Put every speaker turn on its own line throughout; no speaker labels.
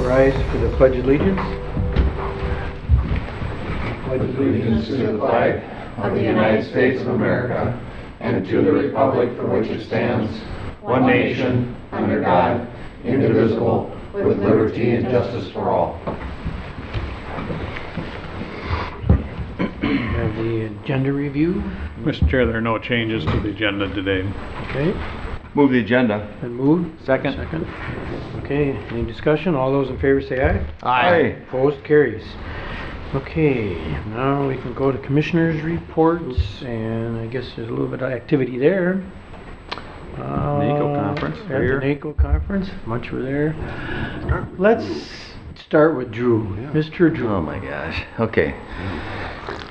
rise for the Pledge of Allegiance.
Pledge allegiance to the flag of the United States of America and to the republic for which it stands, one nation, under God, indivisible, with liberty and justice for all.
We have the agenda review.
Mr. Chair, there are no changes to the agenda today.
Okay,
Move the agenda.
been moved.
Second.
Okay, any discussion? All those in favor say aye.
Aye.
Opposed, carries. Okay, now we can go to commissioners' reports, and I guess there's a little bit of activity there.
NACO conference,
At
here.
the NACO conference, much were there. Let's start with Drew. Mr. Drew.
Oh my gosh. Okay.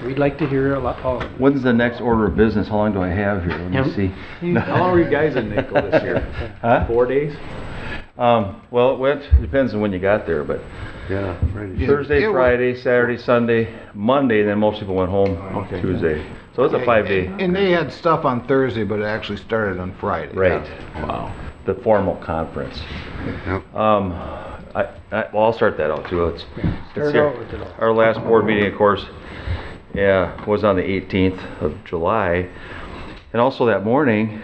We'd like to hear a lot.
When's the next order of business? How long do I have here? Let me
Yep.
see.
How long were you guys in NACO this year?
Huh?
4 days?
Well, it went, depends on when you got there, but
Yeah.
Thursday, Friday, Saturday, Sunday, Monday, then most people went home Tuesday. So it's a 5-day.
And they had stuff on Thursday, but it actually started on Friday.
Right.
Wow.
The formal conference.
Yep.
Well, I'll start that out too.
Start
here.
out with it all.
Our last board meeting, of course, was on the 18th of July. And also that morning,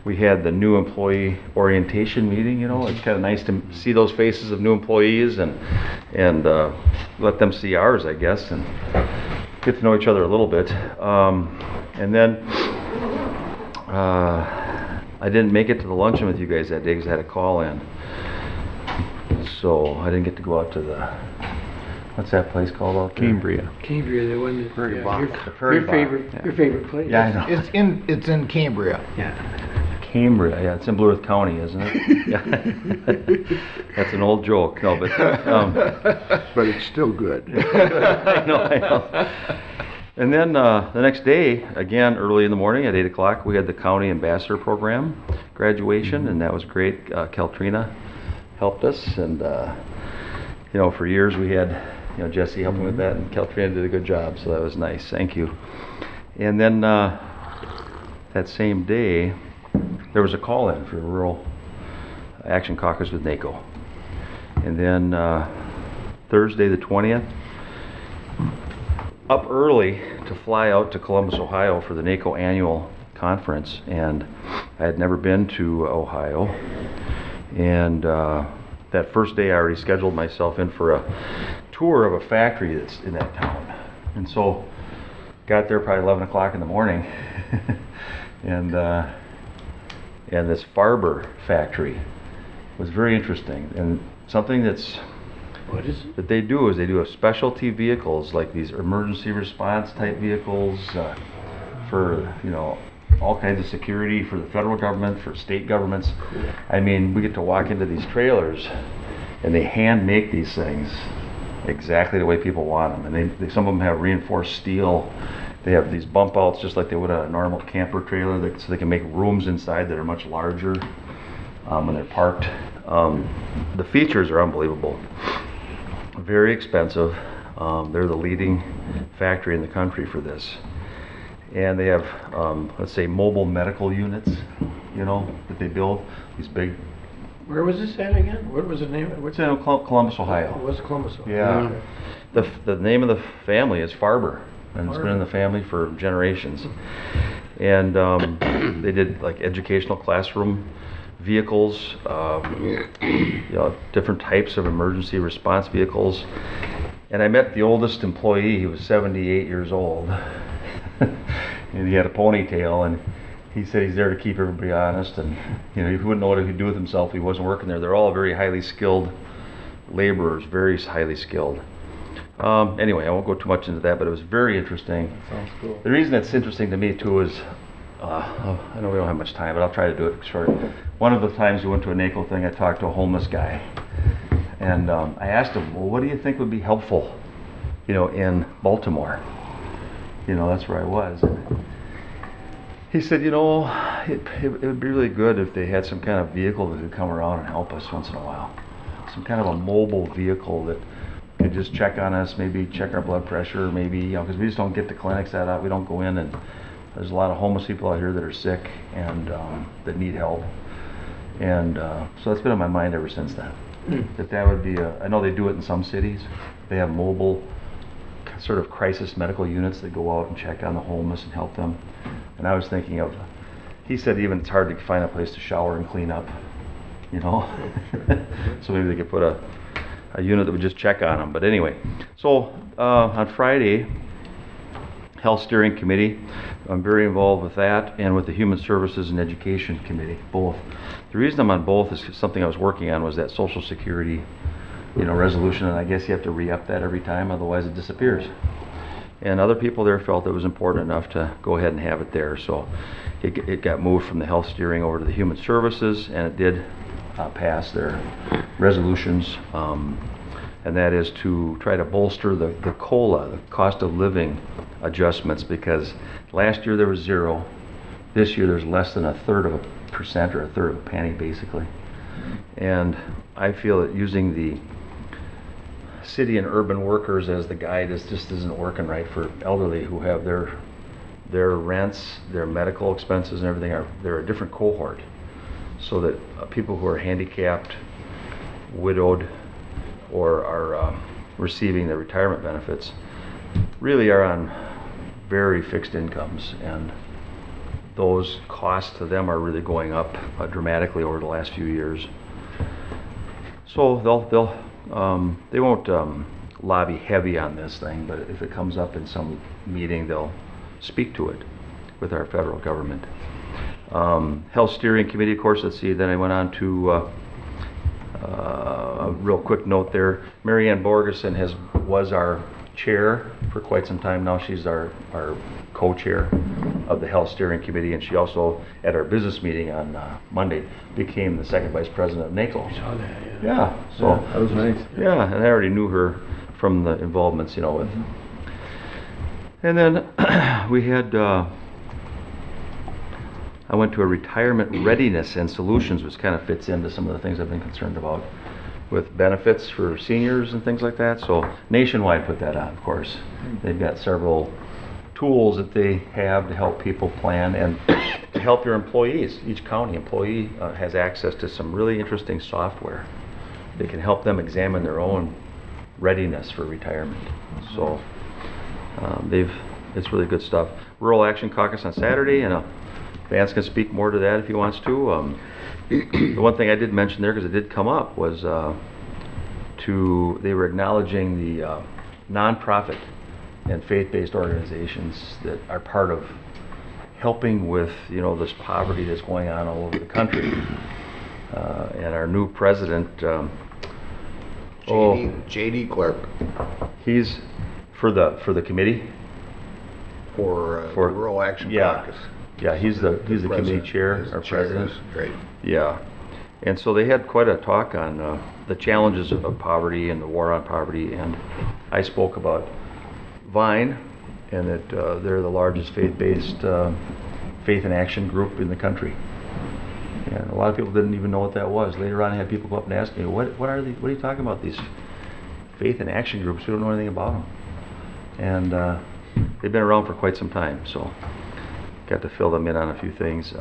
we had the new employee orientation meeting. You know, it's kind of nice to see those faces of new employees and let them see ours, I guess, and get to know each other a little bit. And then I didn't make it to the luncheon with you guys that day because I had a call in. So I didn't get to go out to the, what's that place called out there?
Cambria.
Cambria, the one that,
Prairie
yeah,
Bach.
your,
The Prairie
your
Bach,
favorite,
yeah.
your favorite place.
Yeah, I know.
It's in Cambria.
Yeah.
Cambria, yeah, it's in Blue Earth County, isn't it? Yeah. That's an old joke, no, but,
But it's still good.
I know. And then the next day, again, early in the morning at 8 o'clock, we had the County Ambassador Program graduation, and that was great. Caltrina helped us, and, you know, for years we had, you know, Jesse helping with that, and Caltrina did a good job, so that was nice. Thank you. And then that same day, there was a call-in for a Rural Action Caucus with NACO. And then Thursday the 20th, up early to fly out to Columbus, Ohio for the NACO annual conference. And I had never been to Ohio. And that first day I already scheduled myself in for a tour of a factory that's in that town. And so got there probably 11 o'clock in the morning. And this Farber factory was very interesting, and something that they do is they do specialty vehicles like these emergency response type vehicles for, you know, all kinds of security for the federal government, for state governments. I mean, we get to walk into these trailers and they hand make these things exactly the way people want them, and they some of them have reinforced steel. They have these bump outs just like they would a normal camper trailer, so they can make rooms inside that are much larger when they're parked. The features are unbelievable. Very expensive. They're the leading factory in the country for this. And they have, let's say, mobile medical units, you know, that they build. These big.
Where was this at again? What was the name?
It's in Columbus, Ohio.
It was Columbus.
Yeah. The name of the family is Farber. And it's been in the family for generations. And they did like educational classroom vehicles, you know, different types of emergency response vehicles. And I met the oldest employee. He was 78 years old. And he had a ponytail, and he said he's there to keep everybody honest, and, you know, he wouldn't know what he'd do with himself if he wasn't working there. They're all very highly skilled laborers, very highly skilled. Anyway, I won't go too much into that, but it was very interesting.
Sounds cool.
The reason it's interesting to me too is, I know we don't have much time, but I'll try to do it short. One of the times we went to a NACO thing, I talked to a homeless guy, and I asked him, well, what do you think would be helpful, you know, in Baltimore? You know, that's where I was. And he said, you know, it would be really good if they had some kind of vehicle that could come around and help us once in a while. Some kind of a mobile vehicle that could just check on us, maybe check our blood pressure, maybe, you know, because we just don't get to clinics that out. We don't go in, and there's a lot of homeless people out here that are sick and that need help. And so that's been on my mind ever since then. that would be I know they do it in some cities. They have mobile sort of crisis medical units that go out and check on the homeless and help them. And I was thinking of, he said even it's hard to find a place to shower and clean up, you know? So maybe they could put a unit that would just check on them. But anyway, so on Friday, Health Steering Committee, I'm very involved with that, and with the Human Services and Education Committee, both. The reason I'm on both is 'cause something I was working on was that Social Security, resolution, and I guess you have to re-up that every time, otherwise it disappears. And other people there felt it was important enough to go ahead and have it there, so it got moved from the Health Steering over to the Human Services, and it did pass their resolutions, and that is to try to bolster the COLA, the cost of living adjustments, because last year there was 0. This year there's less than 1/3 of a percent, or 1/3 of a penny basically. And I feel that using the city and urban workers as the guide just isn't working right for elderly who have their rents, their medical expenses and everything they're a different cohort. So that people who are handicapped, widowed, or are receiving their retirement benefits really are on very fixed incomes, and those costs to them are really going up dramatically over the last few years. So they won't lobby heavy on this thing, but if it comes up in some meeting, they'll speak to it with our federal government. Health Steering Committee, of course, let's see, then I went on to a real quick note there. Mary Ann Borgeson was our chair for quite some time now. She's our co-chair of the Health Steering Committee, and she also, at our business meeting on Monday, became the second vice president of NACO.
I saw that, yeah.
Yeah, so
That was nice.
yeah, and I already knew her from the involvements, with. And then we had, I went to a retirement readiness and solutions, which kind of fits into some of the things I've been concerned about with benefits for seniors and things like that. So Nationwide put that on, of course. They've got several tools that they have to help people plan and to help their employees. Each county employee has access to some really interesting software that can help them examine their own readiness for retirement. So it's really good stuff. Rural Action Caucus on Saturday, and Vance can speak more to that if he wants to. The one thing I did mention there, because it did come up, was they were acknowledging the nonprofit and faith-based organizations that are part of helping with this poverty that's going on all over the country. And our new president,
J.D. Clark
he's for the committee.
for
For-
Rural Action
yeah.
Caucus.
Yeah, he's the committee
President.
chair
He's
or
chair,
president.
yes, Great.
Yeah, and so they had quite a talk on the challenges of poverty and the war on poverty, and I spoke about Vine, and that they're the largest faith-based faith in action group in the country. And a lot of people didn't even know what that was. Later on, I had people go up and ask me, what are you talking about, these faith in action groups? We don't know anything about them. And they've been around for quite some time, so got to fill them in on a few things.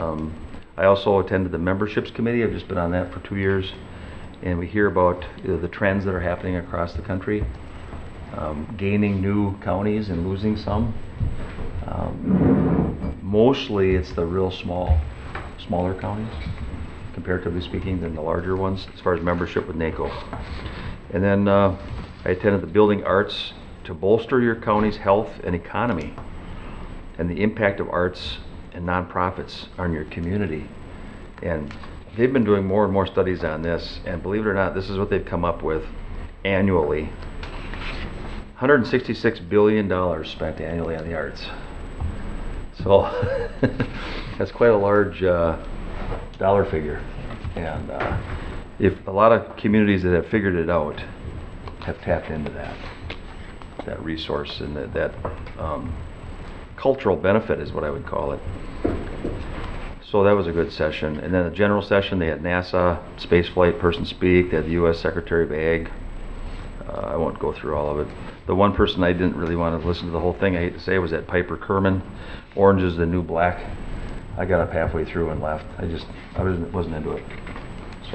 I also attended the memberships committee. I've just been on that for 2 years, and we hear about the trends that are happening across the country, gaining new counties and losing some. Mostly it's the real smaller counties, comparatively speaking, than the larger ones as far as membership with NACO. And then I attended the Building Arts to bolster your county's health and economy, and the impact of arts and nonprofits on your community. And they've been doing more and more studies on this, and believe it or not, this is what they've come up with annually. $166 billion spent annually on the arts. So that's quite a large dollar figure. And if a lot of communities that have figured it out have tapped into that resource, and that cultural benefit is what I would call it. So that was a good session. And then the general session, they had NASA spaceflight person speak. They had the U.S. Secretary of Ag. I won't go through all of it. The one person I didn't really want to listen to the whole thing, I hate to say, was that Piper Kerman. Orange is the New Black. I got up halfway through and left. I wasn't into it.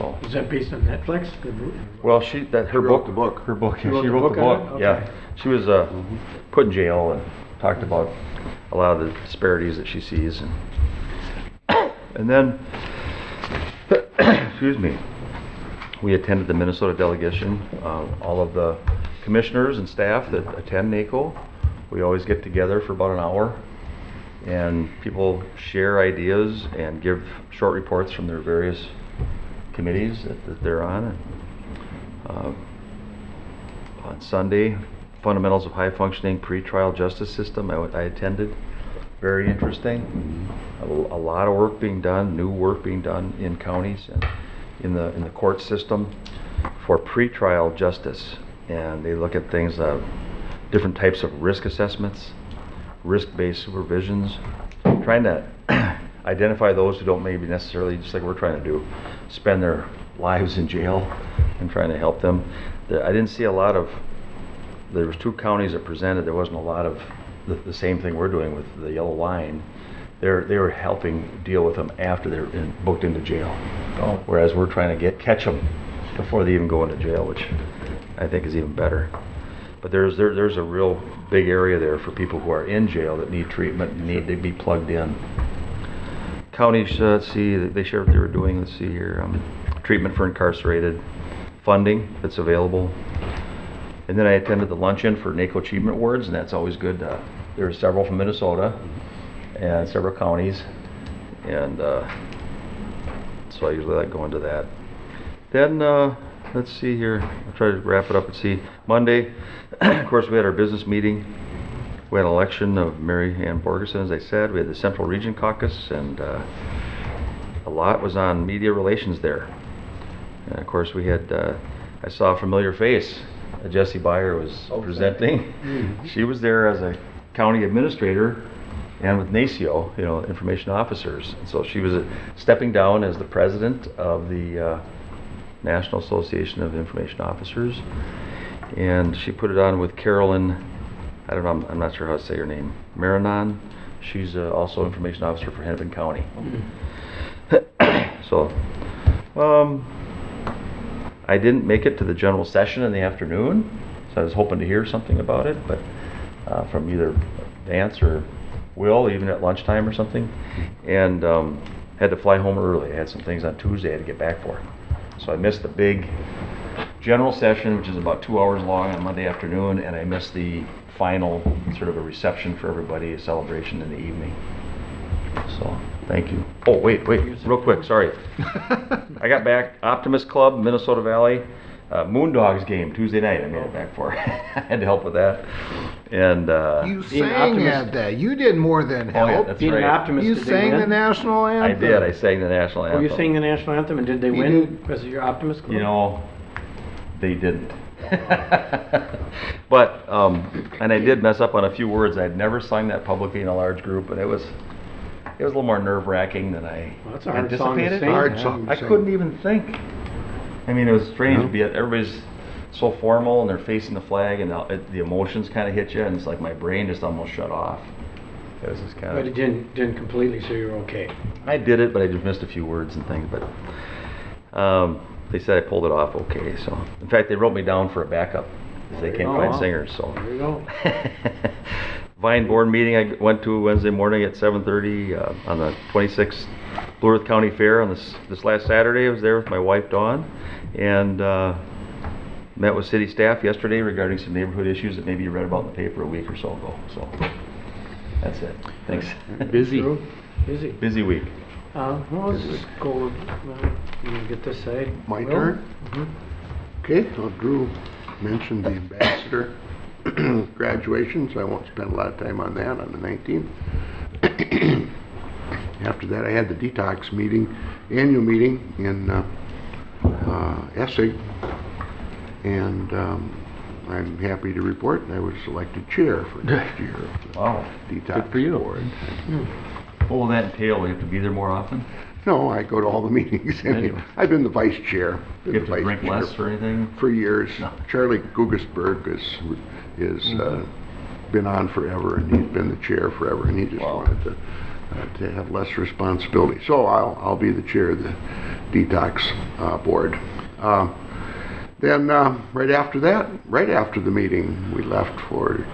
So,
Is that based on Netflix?
well, her
wrote
book,
the book.
her book,
She wrote
she
the
wrote the
book on
book,
it?
yeah.
Okay.
She was put in jail and talked about a lot of the disparities that she sees. And then, excuse me, we attended the Minnesota delegation. All of the commissioners and staff that attend NACO, we always get together for about an hour, and people share ideas and give short reports from their various committees that they're on. On Sunday, Fundamentals of High Functioning Pretrial Justice System, I attended. Very interesting. A lot of work being done, new work being done in counties and in the court system for pretrial justice. And they look at things, different types of risk assessments, risk-based supervisions, trying to identify those who don't maybe necessarily, just like we're trying to do, spend their lives in jail, and trying to help them. I didn't see a lot of, there was 2 counties that presented, there wasn't a lot of the same thing we're doing with the yellow line. They were helping deal with them after they're booked into jail. Whereas we're trying to catch them before they even go into jail, which I think is even better. But there's a real big area there for people who are in jail that need treatment and need to be plugged in. Counties, let's see, they shared what they were doing. Let's see here, treatment for incarcerated, funding that's available. And then I attended the luncheon for NACO Achievement Awards, and that's always good. There were several from Minnesota and several counties, and so I usually like going to that. Then let's see here, I'll try to wrap it up and see. Monday, of course, we had our business meeting. We had an election of Mary Ann Borgeson, as I said. We had the Central Region Caucus, and a lot was on media relations there. And of course, we had, I saw a familiar face. Jessie Byer was presenting. She was there as a county administrator and with NACIO, information officers. And so she was stepping down as the president of the National Association of Information Officers. And she put it on with Carolyn, I don't know, I'm not sure how to say her name, Marinon. She's also information officer for Hennepin County. So, I didn't make it to the general session in the afternoon, so I was hoping to hear something about it, but from either Vance or Will, even at lunchtime or something, and had to fly home early. I had some things on Tuesday I had to get back for. So I missed the big general session, which is about 2 hours long on Monday afternoon, and I missed the final sort of a reception for everybody, a celebration in the evening. So, thank you. Oh, wait, real quick, sorry. I got back, Optimist Club, Minnesota Valley, Moondogs game Tuesday night I made it back for. I had to help with that. And
You
Being
sang
optimist.
at that. You did more than
oh yeah,
help.
that's
Being an
right.
optimist,
You
did they
sang the
win?
national
I
anthem.
did, I sang the national anthem.
Oh, you sang the national anthem, and did they
You
win
did.
because of your Optimist Club?
You know, they didn't. But, and I did mess up on a few words. I'd never sung that publicly in a large group, and it was a little more nerve-wracking than I
Well, that's a hard song to
anticipated.
sing.
Hard song to
I
sing.
couldn't even think. I mean, it was strange.
Yeah.
Everybody's so formal, and they're facing the flag, and the emotions kind of hit you, and it's like my brain just almost shut off. It was just kind
But it
of.
didn't completely, so you're okay.
I did it, but I just missed a few words and things. But they said I pulled it off okay. So, in fact, they wrote me down for a backup because they can't
Oh,
find
wow.
singers. So.
There you go.
Vine board meeting I went to Wednesday morning at 7:30 on the 26th Blue Earth County Fair on this last Saturday. I was there with my wife Dawn, and met with city staff yesterday regarding some neighborhood issues that maybe you read about in the paper a week or so ago. So that's it. Thanks.
Busy.
True. Busy.
Busy week.
Well, let's just go, you get this side.
My
Will?
turn?
Mhm.
Okay, well, Drew mentioned the ambassador graduation, so I won't spend a lot of time on that on the 19th. After that, I had the detox meeting, annual meeting in Essig, and I'm happy to report I was selected chair for next year of the
Wow.
detox
Good for you.
board.
What will that entail? We have to be there more often?
No, I go to all the meetings.
Anyway.
I've been the vice chair. Been
You
the
have to
vice
drink
chair
less or anything?
for years.
No.
Charlie Gugesberg is been on forever, and he's been the chair forever, and he just
Wow.
wanted to to have less responsibility. So I'll be the chair of the detox board. Then right after that, right after the meeting, we left for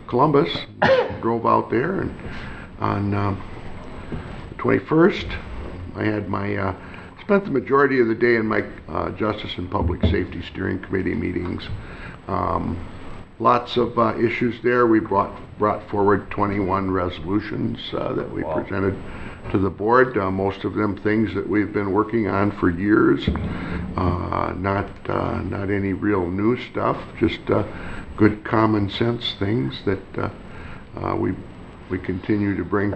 Columbus, drove out there, and on the 21st, I had my spent the majority of the day in my Justice and Public Safety Steering Committee meetings. Lots of issues there. We brought forward 21 resolutions that we presented to the board. Most of them things that we've been working on for years. Not any real new stuff. Just good common sense things that we continue to bring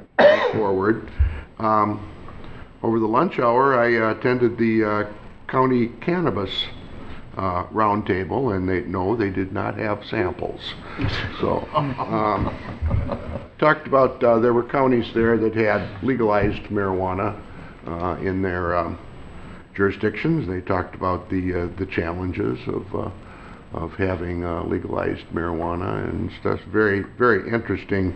forward. Over the lunch hour, I attended the county cannabis roundtable, and they did not have samples. So, talked about there were counties there that had legalized marijuana in their jurisdictions. They talked about the challenges of having legalized marijuana and stuff. Very interesting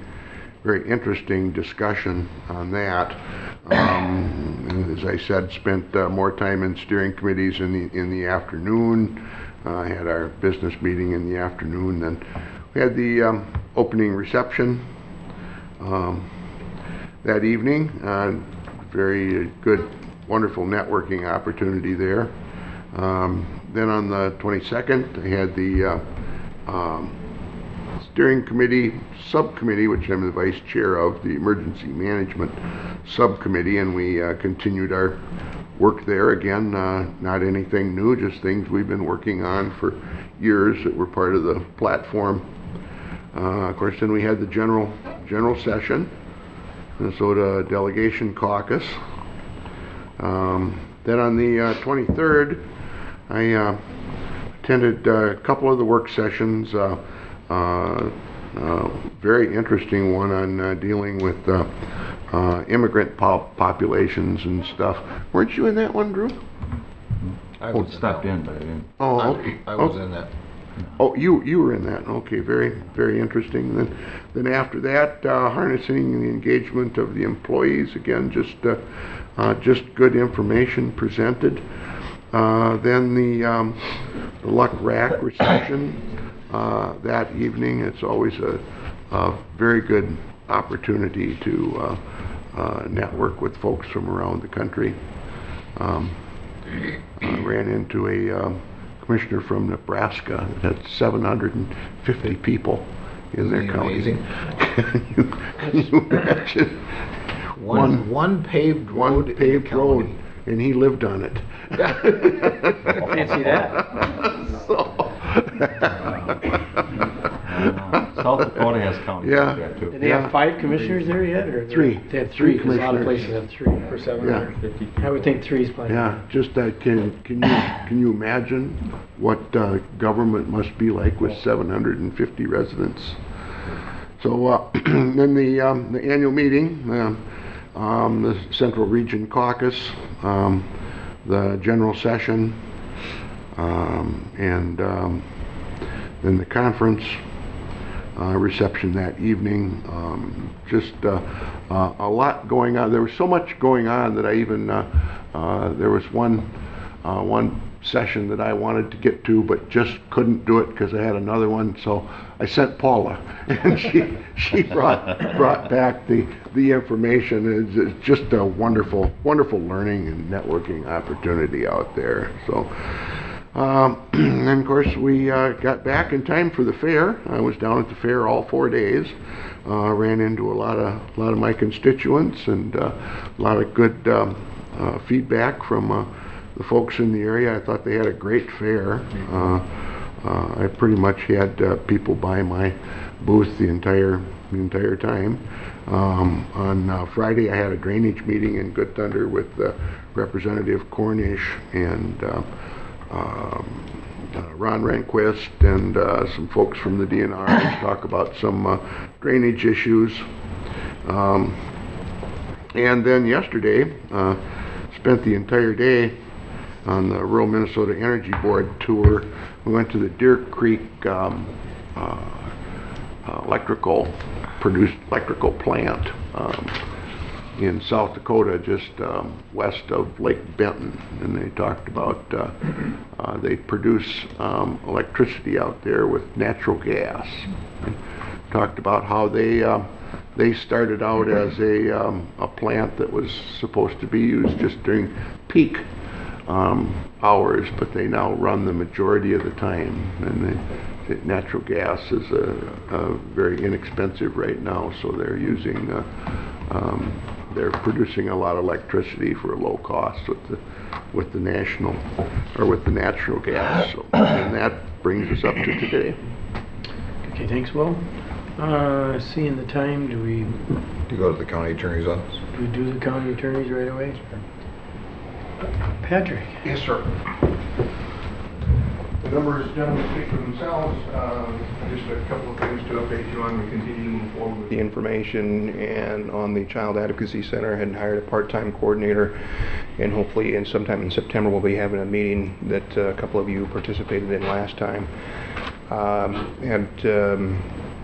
discussion on that. As I said, spent more time in steering committees in the afternoon. Had our business meeting in the afternoon. Then we had the opening reception that evening. Very good, wonderful networking opportunity there. Then on the 22nd, I had the steering committee subcommittee, which I'm the vice chair of, the emergency management subcommittee, and we continued our work there. Again, not anything new, just things we've been working on for years that were part of the platform. Of course, then we had the general session, Minnesota Delegation Caucus. Then on the 23rd, I attended a couple of the work sessions. Very interesting one on dealing with immigrant populations and stuff. Weren't you in that one, Drew?
I
Oh,
was
stopped in, but I didn't.
Oh, okay.
I was in that.
Oh, you were in that. Okay, very interesting. Then after that, harnessing the engagement of the employees. Again, just good information presented. Then the Luck Rack reception that evening. It's always a very good opportunity to network with folks from around the country. Ran into a commissioner from Nebraska that had 750 people in their county.
Amazing.
Can you imagine?
One paved road.
One paved road, and he lived on it.
Fancy that.
So,
South Dakota has counties
Yeah.
like that too.
Did they have 5 commissioners there yet, or?
Three.
They have 3, 'cause a lot of
commissioners.
places have 3.
For 750.
I would think 3 is plenty.
yeah, just can you imagine what government must be like with 750 residents? So then the annual meeting, the Central Region Caucus, the general session, and then the conference reception that evening. Just a lot going on. There was so much going on that I even there was one session that I wanted to get to, but just couldn't do it because I had another one. So I sent Paula, and she brought back the information. It's just a wonderful learning and networking opportunity out there. So. And of course, we got back in time for the fair. I was down at the fair all 4 days. Ran into a lot of my constituents, and a lot of good feedback from the folks in the area. I thought they had a great fair. I pretty much had people by my booth the entire time. On Friday, I had a drainage meeting in Good Thunder with Representative Cornish and Ron Rehnquist and some folks from the DNR to talk about some drainage issues. And then yesterday, spent the entire day on the Rural Minnesota Energy Board tour. We went to the Deer Creek electrical produced electrical plant in South Dakota, just west of Lake Benton. And they talked about they produce electricity out there with natural gas. And talked about how they started out as a plant that was supposed to be used just during peak hours, but they now run the majority of the time. And natural gas is very inexpensive right now, so they're using they're producing a lot of electricity for a low cost with the national or with the natural gas. So, and that brings us up to today.
Okay, thanks, Will. Seeing the time, do we
To go to the county attorney's office.
do the county attorneys right away? Patrick?
Yes, sir. The numbers generally speak for themselves. Just a couple of things to update you on. We continue to move forward with the information, and on the Child Advocacy Center, had hired a part-time coordinator, and hopefully sometime in September we'll be having a meeting that a couple of you participated in last time.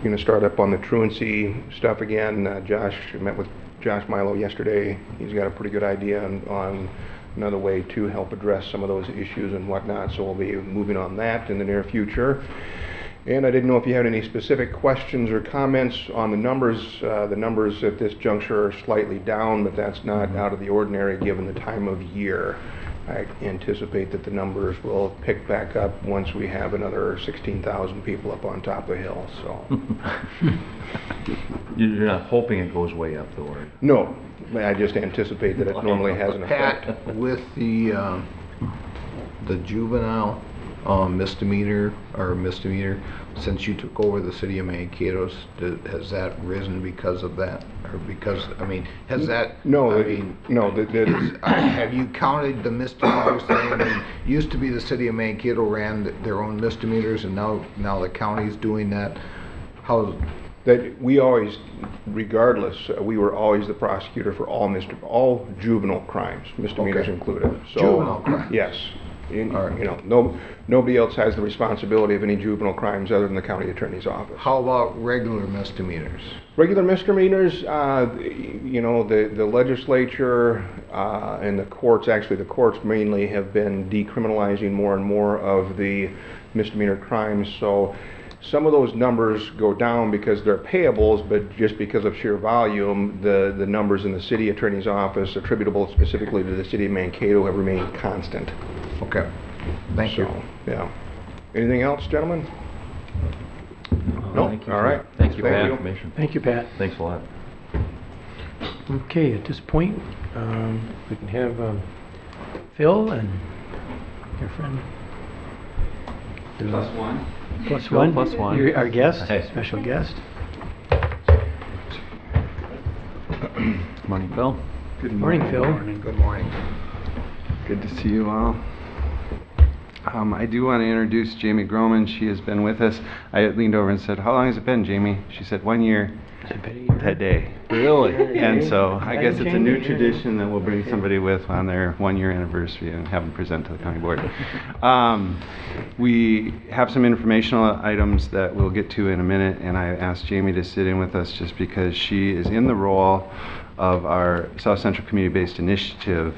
Going to start up on the truancy stuff again. Josh met with Josh Milo yesterday. He's got a pretty good idea on another way to help address some of those issues and whatnot, so we'll be moving on that in the near future. And I didn't know if you had any specific questions or comments on the numbers. The numbers at this juncture are slightly down, but that's not out of the ordinary given the time of year. I anticipate that the numbers will pick back up once we have another 16,000 people up on top of the hill, so.
You're not hoping it goes way up, though, right?
No, I just anticipate that it normally has an effect.
Pat, with the juvenile misdemeanor, since you took over the city of Mankato, has that risen because of that? Or because, I mean, has that?
No,
I mean,
no,
have you counted the misdemeanors thing? I mean, used to be the city of Mankato ran their own misdemeanors, and now the county's doing that. How?
That we always, regardless, we were always the prosecutor for all juvenile crimes, misdemeanors
Okay.
included. So,
Juvenile crimes?
Yes. You
All right.
know, nobody else has the responsibility of any juvenile crimes other than the county attorney's office.
How about regular misdemeanors?
Regular misdemeanors, the legislature and the courts, actually the courts mainly, have been decriminalizing more and more of the misdemeanor crimes. So some of those numbers go down because they're payables, but just because of sheer volume, the numbers in the city attorney's office attributable specifically to the city of Mankato have remained constant.
Okay, thank you.
Yeah. Anything else, gentlemen? No?
Thank you
All
for-
right.
Thank you for
Thank
the
you.
information.
Thank you, Pat.
Thanks a lot.
Okay, at this point, we can have Phil and your friend.
Plus one.
Plus
Phil,
one.
plus one.
You're our guest,
Hey.
special guest.
Morning, Phil.
Good
Morning, Phil.
Good morning.
Good to see you all. I do want to introduce Jamie Groman. She has been with us. I leaned over and said, "How long has it been, Jamie?" She said, 1 year
Has it been a year?
today.
Really?
And so I guess it's a new
Hasn't changed, yeah.
tradition that we'll bring somebody with on their 1 year anniversary and have them present to the county board. We have some informational items that we'll get to in a minute, and I asked Jamie to sit in with us just because she is in the role of our South Central Community-Based Initiative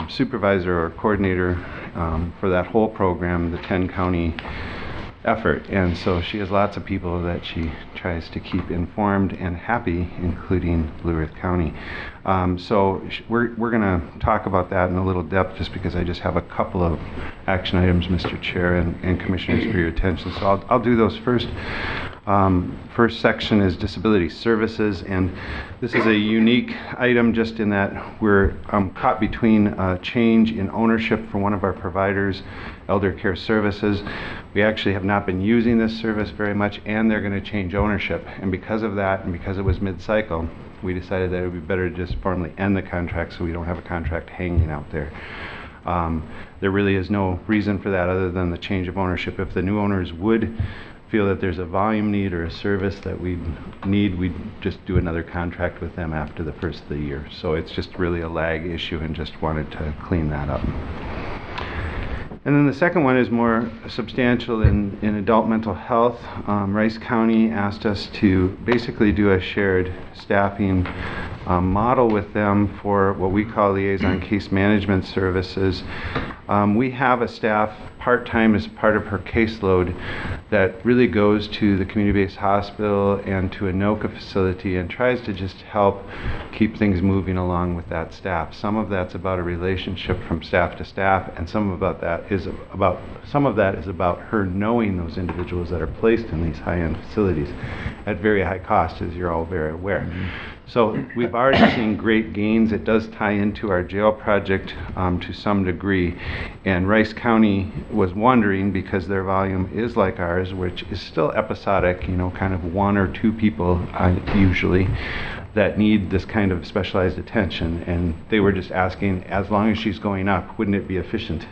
supervisor or coordinator for that whole program, the 10-county effort. And so she has lots of people that she tries to keep informed and happy, including Blue Earth County. We're going to talk about that in a little depth just because I just have a couple of action items, Mr. Chair and Commissioners, for your attention. So I'll do those first. First section is disability services, and this is a unique item just in that we're caught between a change in ownership for one of our providers, Elder Care Services. We actually have not been using this service very much, and they're going to change ownership. And because of that, and because it was mid-cycle, we decided that it would be better to just formally end the contract so we don't have a contract hanging out there. There really is no reason for that other than the change of ownership. If the new owners would feel that there's a volume need or a service that we need, we'd just do another contract with them after the first of the year. So it's just really a lag issue, and just wanted to clean that up. And then the second one is more substantial in adult mental health. Rice County asked us to basically do a shared staffing model with them for what we call liaison case management services. We have a staff part-time as part of her caseload that really goes to the community-based hospital and to a NOCA facility and tries to just help keep things moving along with that staff. Some of that's about a relationship from staff to staff, and some of that is about her knowing those individuals that are placed in these high-end facilities at very high cost, as you're all very aware. So we've already seen great gains. It does tie into our jail project to some degree. And Rice County was wondering, because their volume is like ours, which is still episodic, you know, kind of 1 or 2 people usually, that need this kind of specialized attention. And they were just asking, as long as she's going up, wouldn't it be efficient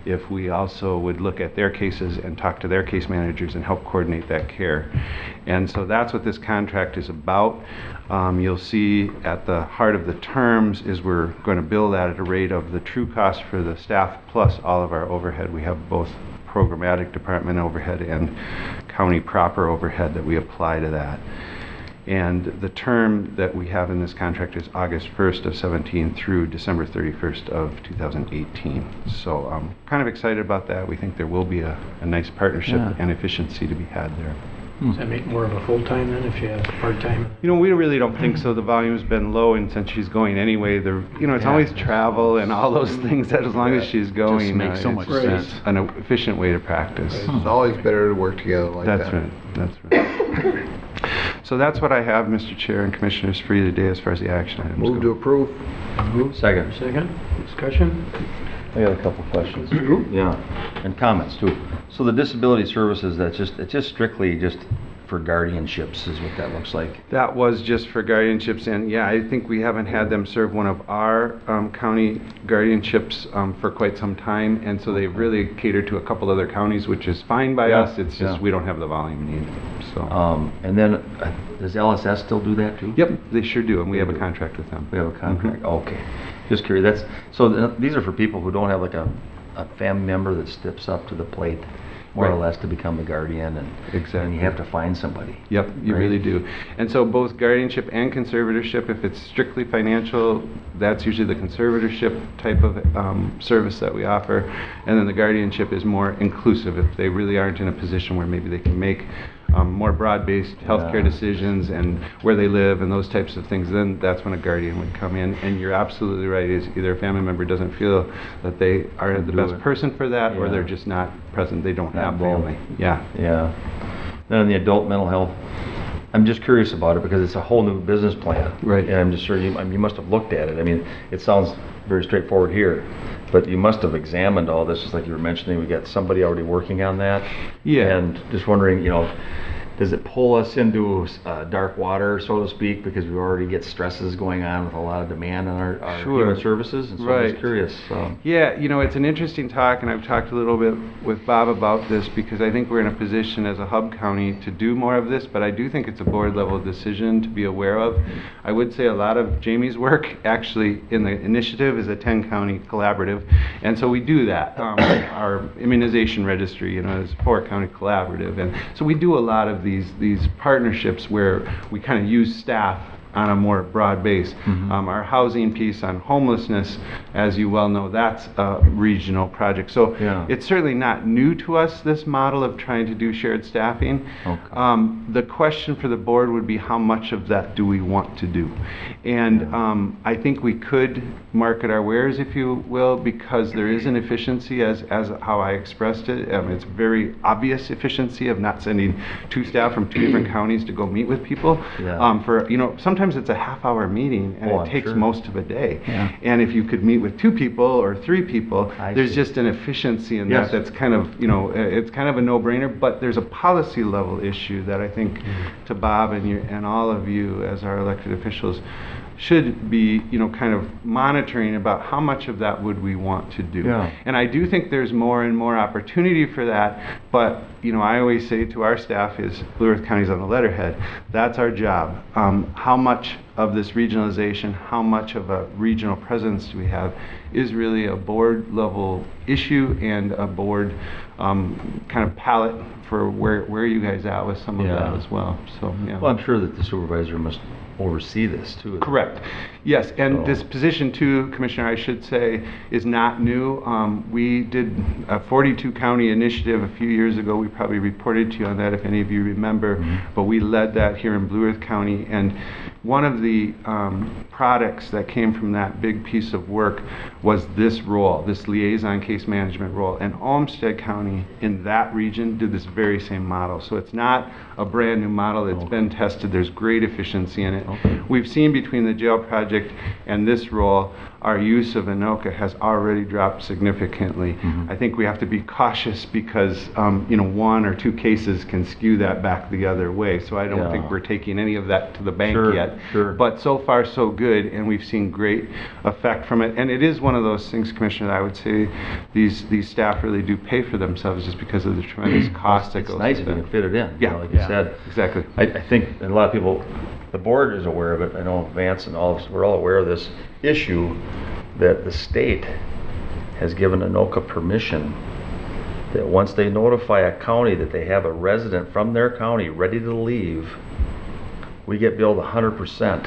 if we also would look at their cases and talk to their case managers and help coordinate that care? And so that's what this contract is about. You'll see at the heart of the terms is we're going to bill that at a rate of the true cost for the staff plus all of our overhead. We have both programmatic department overhead and county proper overhead that we apply to that. And the term that we have in this contract is August 1st of 17 through December 31st of 2018. So I'm kind of excited about that. We think there will be a nice partnership and efficiency to be had there.
Does that make more of a full-time then if you have part-time?
You know, we really don't think so. The volume's been low, and since she's going anyway, it's always travel and all those things that as long as she's going,
Just makes so much
it's
sense.
an efficient way to practice.
It's always better to work together like that.
That's right. So that's what I have, Mr. Chair and Commissioners, for you today as far as the action items
Move
go.
to approve.
Second.
Second, discussion?
I got a couple questions. Yeah, and comments too. So the disability services, it's just strictly just for guardianships is what that looks like.
That was just for guardianships, and yeah, I think we haven't had them serve one of our county guardianships for quite some time, and so they really cater to a couple other counties, which is fine by us. It's just we don't have the volume need. So.
And then does LSS still do that too?
Yep, they sure do, and we have a contract with them.
We have a contract. Okay, just curious. These are for people who don't have like a family member that steps up to the plate, more or less, to become the guardian, and you have to find somebody.
Yep, you really do. And so both guardianship and conservatorship, if it's strictly financial, that's usually the conservatorship type of service that we offer. And then the guardianship is more inclusive. If they really aren't in a position where maybe they can make more broad-based healthcare decisions and where they live and those types of things, then that's when a guardian would come in. And you're absolutely right, is either a family member doesn't feel that they are the best person for that, or they're just not present, they don't have family. Yeah.
Then on the adult mental health, I'm just curious about it because it's a whole new business plan.
Right.
And I'm just sure you must have looked at it. I mean, it sounds very straightforward here, but you must have examined all this, just like you were mentioning. We got somebody already working on that.
Yeah.
And just wondering, does it pull us into dark water, so to speak, because we already get stresses going on with a lot of demand on our human services? And so I'm just curious.
Yeah, it's an interesting talk, and I've talked a little bit with Bob about this because I think we're in a position as a hub county to do more of this, but I do think it's a board level decision to be aware of. I would say a lot of Jamie's work actually in the initiative is a 10-county collaborative, and so we do that. Our immunization registry, is a 4-county collaborative, and so we do a lot of these partnerships where we kind of use staff on a more broad base. Our housing piece on homelessness, as you well know, that's a regional project. So it's certainly not new to us, this model of trying to do shared staffing. Okay. The question for the board would be, how much of that do we want to do? And I think we could market our wares, if you will, because there is an efficiency as how I expressed it. It's very obvious efficiency of not sending 2 staff from 2 different counties to go meet with people. For sometimes it's a half-hour meeting, and it takes most of a day. And if you could meet with 2 people or 3 people, there's just an efficiency in that that's kind of, it's kind of a no-brainer, but there's a policy level issue that I think to Bob and all of you as our elected officials should be, you know, kind of monitoring about how much of that would we want to do.
Yeah.
And I do think there's more and more opportunity for that, but, you know, I always say to our staff is Blue Earth County's on the letterhead. That's our job. How much of this regionalization, how much of a regional presence do we have, is really a board level issue and a board kind of palette for where you guys at with some of
Yeah.
that as well. So, yeah.
Well, I'm sure that the supervisor must oversee this too.
Correct. Yes, and
So-
this position too, Commissioner, I should say, is not new. We did a 42 county initiative a few years ago. We probably reported to you on that if any of you remember, but we led that here in Blue Earth County. And one of the products that came from that big piece of work was this role, this liaison case management role. And Olmsted County in that region did this very same model. So it's not a brand new model. It's been tested. There's great efficiency in it.
Okay.
We've seen between the jail project and this role, our use of Anoka has already dropped significantly. I think we have to be cautious because, you know, 1 or 2 cases can skew that back the other way. So I don't
Yeah.
think we're taking any of that to the bank
Sure,
yet.
sure.
But so far, so good, and we've seen great effect from it. And it is one of those things, Commissioner, that I would say these staff really do pay for themselves just because of the tremendous cost that
It's
goes
nice
with
if you
it.
can fit it in, you
Yeah.
know, like you
Yeah.
said.
Exactly.
I think, and a lot of people, the board is aware of it. I know Vance and all of us, we're all aware of this issue that the state has given Anoka permission that once they notify a county that they have a resident from their county ready to leave, we get billed 100%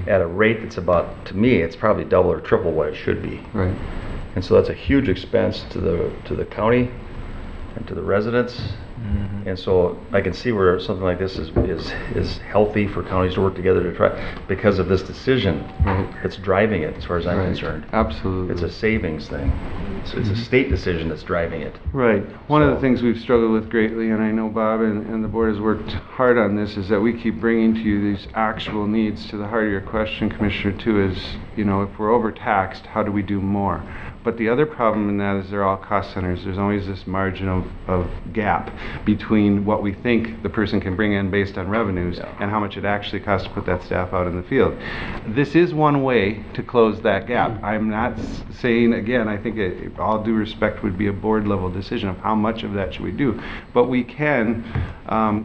at a rate that's about, to me, it's probably double or triple what it should be.
Right.
And so that's a huge expense to the county and to the residents. And so I can see where something like this is healthy for counties to work together to try, because of this decision that's driving it, as far as I'm concerned.
Absolutely.
It's a savings thing. It's a state decision that's driving it.
Right. One of the
So-
things we've struggled with greatly, and I know Bob and the board has worked hard on this, is that we keep bringing to you these actual needs. To the heart of your question, Commissioner, too, is, you know, if we're overtaxed, how do we do more? But the other problem in that is they're all cost centers. There's always this margin of gap between what we think the person can bring in based on revenues and how much it actually costs to put that staff out in the field. This is one way to close that gap. I'm not saying, again, I think all due respect would be a board level decision of how much of that should we do. But we can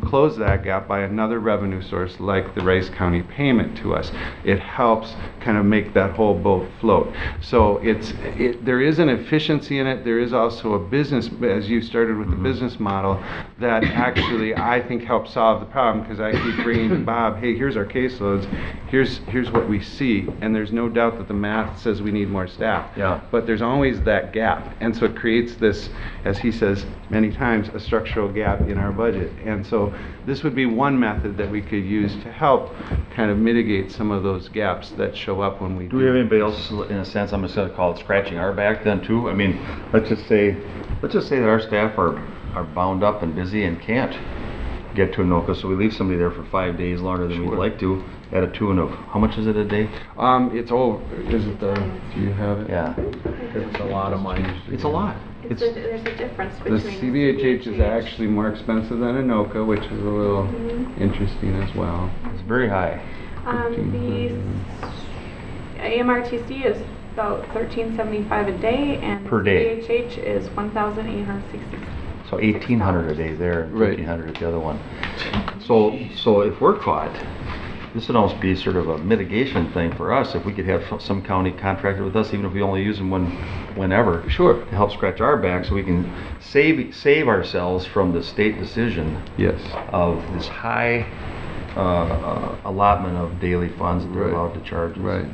close that gap by another revenue source like the Rice County payment to us. It helps kind of make that whole boat float. So there is an efficiency in it. There is also a business, as you started with the business model, that actually I think helps solve the problem, because I keep bringing to Bob, hey, here's our caseloads, here's what we see, and there's no doubt that the math says we need more staff.
Yeah.
But there's always that gap, and so it creates this, as he says many times, a structural gap in our budget. And so this would be one method that we could use to help kind of mitigate some of those gaps that show up when we
Do we have anybody else, in a sense, I'm just gonna call it scratching our back then too? I mean, let's just say that our staff are bound up and busy and can't get to Anoka, so we leave somebody there for 5 days longer than we'd like to, at a tune of, how much is it a day?
It's over, is it the, do you have it?
Yeah,
It's a lot of money.
it's a lot.
There's a difference
The
between.
CBHH is actually more expensive than Anoka, which is a little interesting as well.
It's very high.
The AMRTC is about $13.75 a day, and
Per day.
CBHH is $1,860.
So 1,800 a day there, and
Right.
1,500 at the other one. So if we're caught, this would almost be sort of a mitigation thing for us, if we could have some county contractor with us, even if we only use them whenever.
Sure.
To help scratch our back, so we can save ourselves from the state decision
Yes.
of this high allotment of daily funds that they're
Right.
allowed to charge.
Right.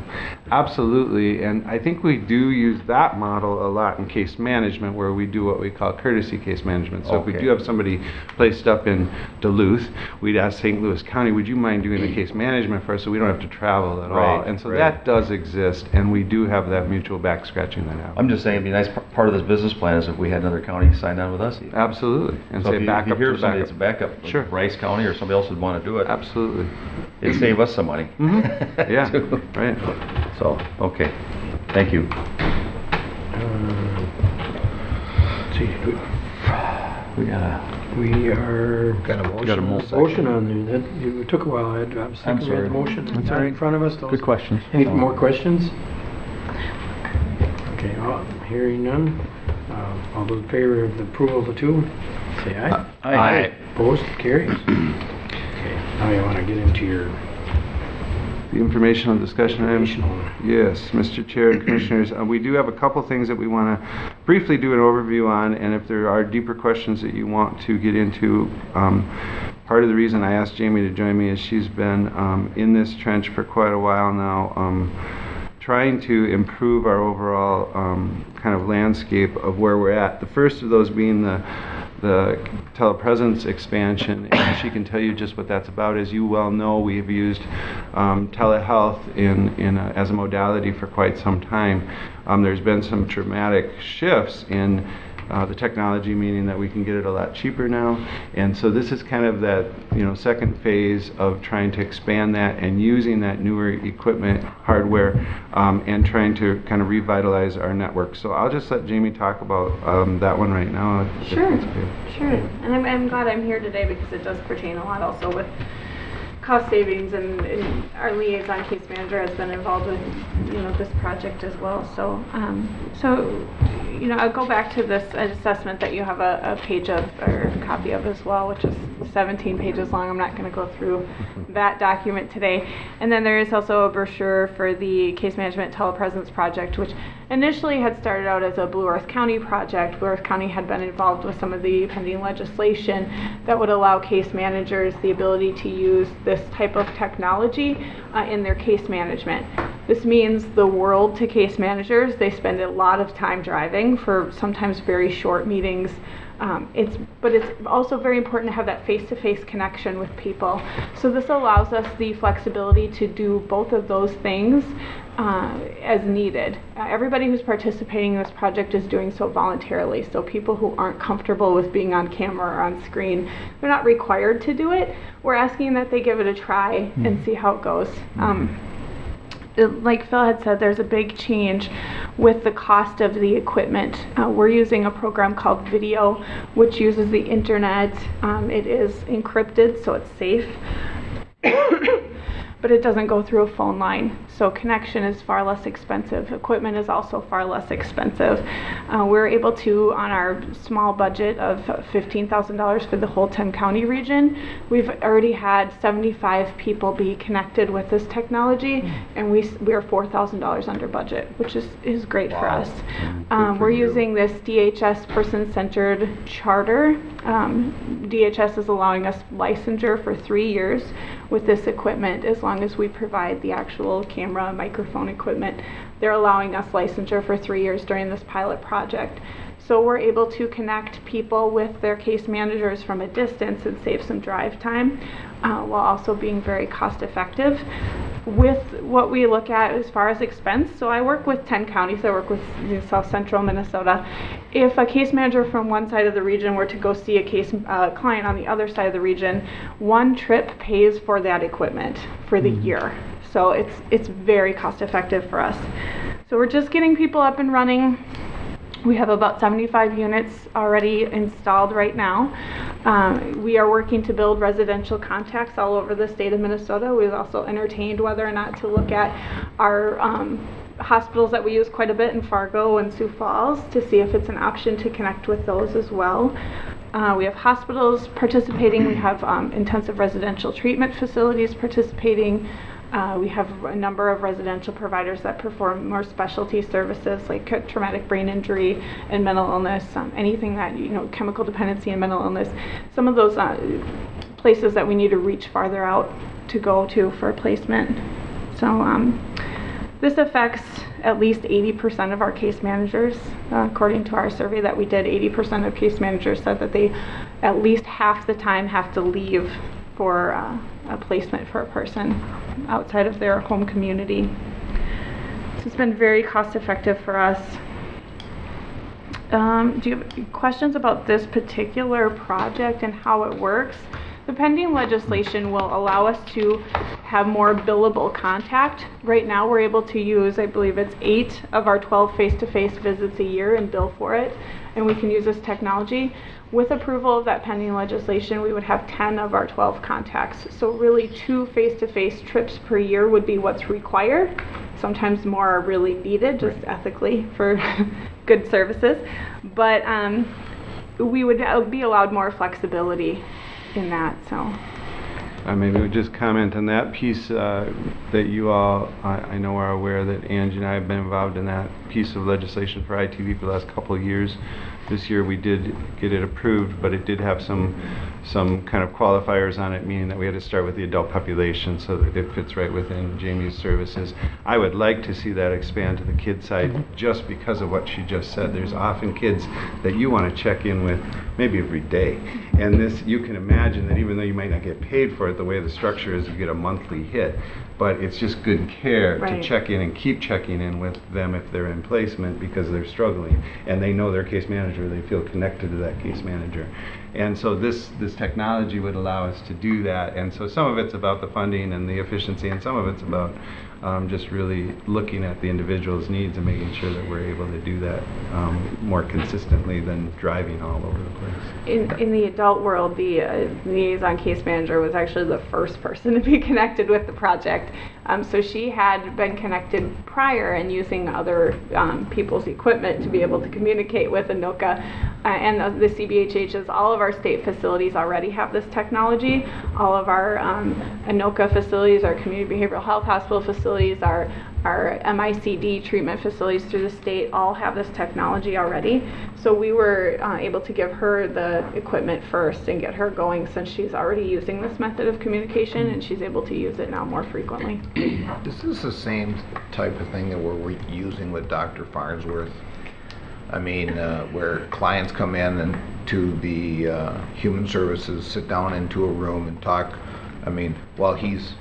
Absolutely. And I think we do use that model a lot in case management, where we do what we call courtesy case management. So if we
Okay.
do have somebody placed up in Duluth, we'd ask St. Louis County, would you mind doing the case management for us so we don't have to travel at all?
Right,
And so
right.
that does exist, and we do have that mutual back scratching that out.
I'm just saying, it'd be a nice part of this business plan is if we had another county sign on with us. even.
Absolutely. And
So
say
if you
back up
hear
to
of somebody that's
backup.
a backup, like
Sure.
Rice County or somebody else would want to do it,
Absolutely.
it'd save us some money.
Yeah.
too.
Right.
So, okay, thank you.
Let's see,
We
are,
Got a motion?
Got a
and
motion.
motion on there, that, it took a while, I was thinking we had the
sorry.
motion
That's all
in
right.
front of us. Those-
Good questions.
Any more questions? Okay, hearing none. All those in favor of the approval of the two, say aye.
Aye.
Opposed, carries. Okay, now you want to get into your
The informational discussion item.
informational.
Yes, Mr. Chair and Commissioners, we do have a couple things that we want to briefly do an overview on, and if there are deeper questions that you want to get into, part of the reason I asked Jamie to join me is she's been in this trench for quite a while now, trying to improve our overall kind of landscape of where we're at. The first of those being the telepresence expansion, and she can tell you just what that's about. As you well know, we've used telehealth as a modality for quite some time. There's been some dramatic shifts in the technology, meaning that we can get it a lot cheaper now, and so this is kind of that second phase of trying to expand that and using that newer equipment, hardware, and trying to kind of revitalize our network. So I'll just let Jamie talk about that one right now. if
Sure,
that's okay.
sure. And I'm glad I'm here today because it does pertain a lot also with cost savings, and our liaison case manager has been involved with this project as well. So I'll go back to this assessment that you have a page of, or a copy of as well, which is 17 pages long. I'm not going to go through that document today. And then there is also a brochure for the Case Management Telepresence Project, which initially had started out as a Blue Earth County project. Blue Earth County had been involved with some of the pending legislation that would allow case managers the ability to use this type of technology in their case management. This means the world to case managers. They spend a lot of time driving for sometimes very short meetings. But it's also very important to have that face-to-face connection with people. So this allows us the flexibility to do both of those things as needed. Everybody who's participating in this project is doing so voluntarily. So people who aren't comfortable with being on camera or on screen, they're not required to do it. We're asking that they give it a try and see how it goes. Like Phil had said, there's a big change with the cost of the equipment. We're using a program called Video, which uses the internet. It is encrypted, so it's safe. But it doesn't go through a phone line. So connection is far less expensive. Equipment is also far less expensive. We're able to, on our small budget of $15,000 for the whole 10-county region, we've already had 75 people be connected with this technology, and we are $4,000 under budget, which is great for us. We're using this DHS person-centered charter. DHS is allowing us licensure for 3 years with this equipment, as long as we provide the actual camera, microphone equipment. They're allowing us licensure for 3 years during this pilot project. So we're able to connect people with their case managers from a distance and save some drive time, while also being very cost effective. With what we look at as far as expense, so I work with 10 counties, I work with South Central Minnesota. If a case manager from one side of the region were to go see a client on the other side of the region, one trip pays for that equipment for the year. So it's very cost effective for us. So we're just getting people up and running. We have about 75 units already installed right now. We are working to build residential contacts all over the state of Minnesota. We've also entertained whether or not to look at our hospitals that we use quite a bit in Fargo and Sioux Falls to see if it's an option to connect with those as well. We have hospitals participating. We have intensive residential treatment facilities participating. We have a number of residential providers that perform more specialty services like traumatic brain injury and mental illness, anything that, chemical dependency and mental illness. Some of those places that we need to reach farther out to go to for placement. So this affects at least 80% of our case managers. According to our survey that we did, 80% of case managers said that they at least half the time have to leave for a placement for a person outside of their home community. So it's been very cost effective for us. Do you have questions about this particular project and how it works? The pending legislation will allow us to have more billable contact. Right now we're able to use, I believe it's 8 of our 12 face-to-face visits a year and bill for it. and we can use this technology. With approval of that pending legislation, we would have 10 of our 12 contacts. So really 2 face-to-face trips per year would be what's required. Sometimes more are really needed, just ethically for good services. But we would be allowed more flexibility in that, so.
Maybe we just comment on that piece that you all, I know are aware that Angie and I have been involved in that piece of legislation for ITV for the last couple of years. This year we did get it approved, but it did have some kind of qualifiers on it, meaning that we had to start with the adult population so that it fits right within Jamie's services. I would like to see that expand to the kid side just because of what she just said. There's often kids that you want to check in with maybe every day. And this, you can imagine that even though you might not get paid for it, the way the structure is, you get a monthly hit. But it's just good care to check in and keep checking in with them if they're in placement because they're struggling and they know their case manager, they feel connected to that case manager. And so this technology would allow us to do that. And so some of it's about the funding and the efficiency, and some of it's about just really looking at the individual's needs and making sure that we're able to do that more consistently than driving all over the place.
In the adult world, the liaison case manager was actually the first person to be connected with the project. So she had been connected prior and using other people's equipment to be able to communicate with ANOCA and the CBHHs. All of our state facilities already have this technology. All of our ANOCA facilities, our community behavioral health hospital facilities, our MICD treatment facilities through the state all have this technology already. So we were able to give her the equipment first and get her going since she's already using this method of communication and she's able to use it now more frequently.
Is this the same type of thing that we're using with Dr. Farnsworth? I mean, where clients come in and to the human services, sit down into a room and talk. I mean, well, he's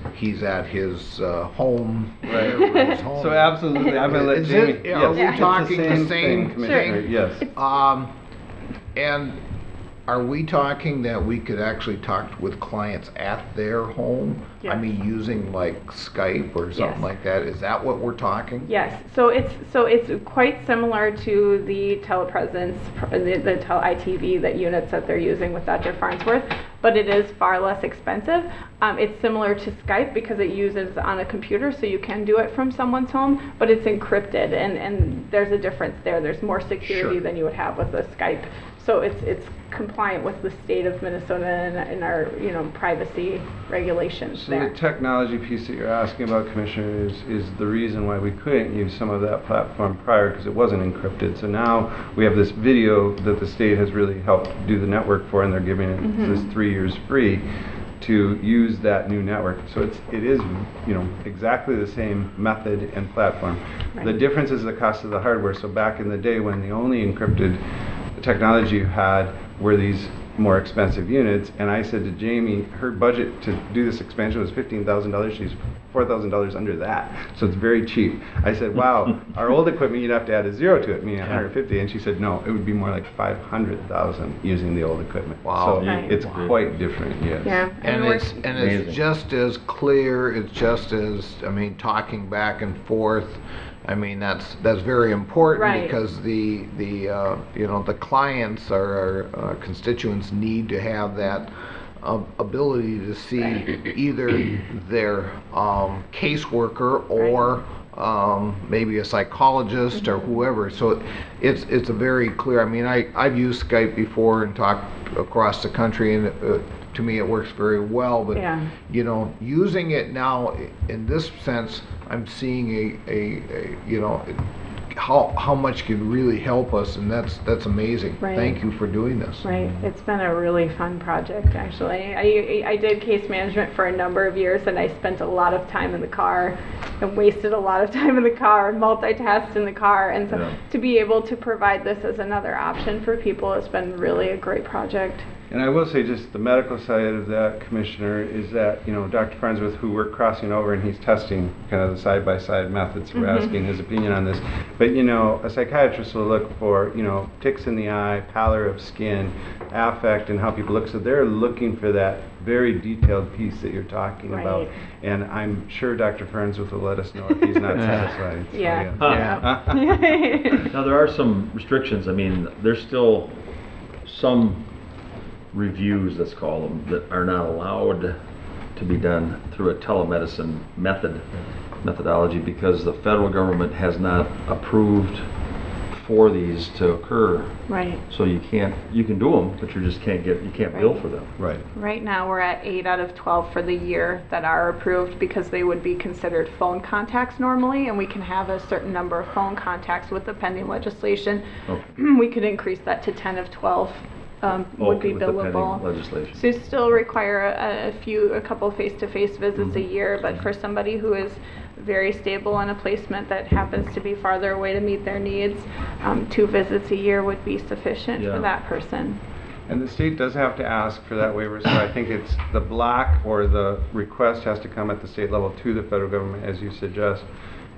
at his home.
Right.
His home.
So absolutely, I'm going to let Jamie.
Are we
Yes,
talking
it's
the same
Commissioner.
thing?
Yes.
And are we talking that we could actually talk with clients at their home?
Yes.
I mean, using like Skype or something
Yes.
like that? Is that what we're talking?
Yes, so it's quite similar to the telepresence, the tele-ITV units that they're using with Dr. Farnsworth, but it is far less expensive. It's similar to Skype because it uses on a computer, so you can do it from someone's home, but it's encrypted, and there's a difference there. There's more security
Sure.
than you would have with a Skype. So it's compliant with the state of Minnesota and our privacy regulations
So
there.
the technology piece that you're asking about, Commissioner, is the reason why we couldn't use some of that platform prior, because it wasn't encrypted. So now we have this video that the state has really helped do the network for, and they're giving it this 3 years free to use that new network. So it is exactly the same method and platform.
Right.
The difference is the cost of the hardware. So back in the day when the only encrypted technology you had were these more expensive units, and I said to Jamie, her budget to do this expansion was $15,000. She's $4,000 under that, so it's very cheap. I said, wow, our old equipment you'd have to add a zero to it, meaning 150, and she said, no, it would be more like 500,000 using the old equipment.
Wow.
So
Right.
it's quite different, yes.
Yeah,
And
we're-
it's
Amazing.
just as clear. It's just as talking back and forth. I mean, that's very important
Right.
because the clients, our constituents, need to have that ability to see either their caseworker or maybe a psychologist or whoever. So it's a very clear. I mean, I've used Skype before and talked across the country, and to me it works very well. But
Yeah.
Using it now in this sense, I'm seeing how much can really help us, and that's amazing.
Right.
Thank you for doing this.
Right, it's been a really fun project, actually. I did case management for a number of years, and I spent a lot of time in the car and wasted a lot of time in the car and multitasked in the car. And so
Yeah.
to be able to provide this as another option for people has been really a great project.
And I will say, just the medical side of that, Commissioner, is that, you know, Dr. Farnsworth, who we're crossing over and he's testing kind of the side-by-side methods, we're asking his opinion on this. But, you know, a psychiatrist will look for, you know, ticks in the eye, pallor of skin, affect, and how people look. So they're looking for that very detailed piece that you're talking about.
Right.
And I'm sure Dr. Farnsworth will let us know if he's not satisfied. So,
Yeah.
Now, there are some restrictions. I mean, there's still some reviews, let's call them, that are not allowed to be done through a telemedicine methodology because the federal government has not approved for these to occur.
Right.
So you can do them, but you just can't bill for them.
Right.
Right now, we're at 8 out of 12 for the year that are approved because they would be considered phone contacts normally, and we can have a certain number of phone contacts with the pending legislation.
Okay.
We could increase that to 10 of 12 would be
with the pending
billable.
legislation.
So you still require a couple face-to-face visits a year, but for somebody who is very stable in a placement that happens to be farther away to meet their needs, 2 visits a year would be sufficient
Yeah.
for that person.
And the state does have to ask for that waiver, so I think it's the block or the request has to come at the state level to the federal government, as you suggest.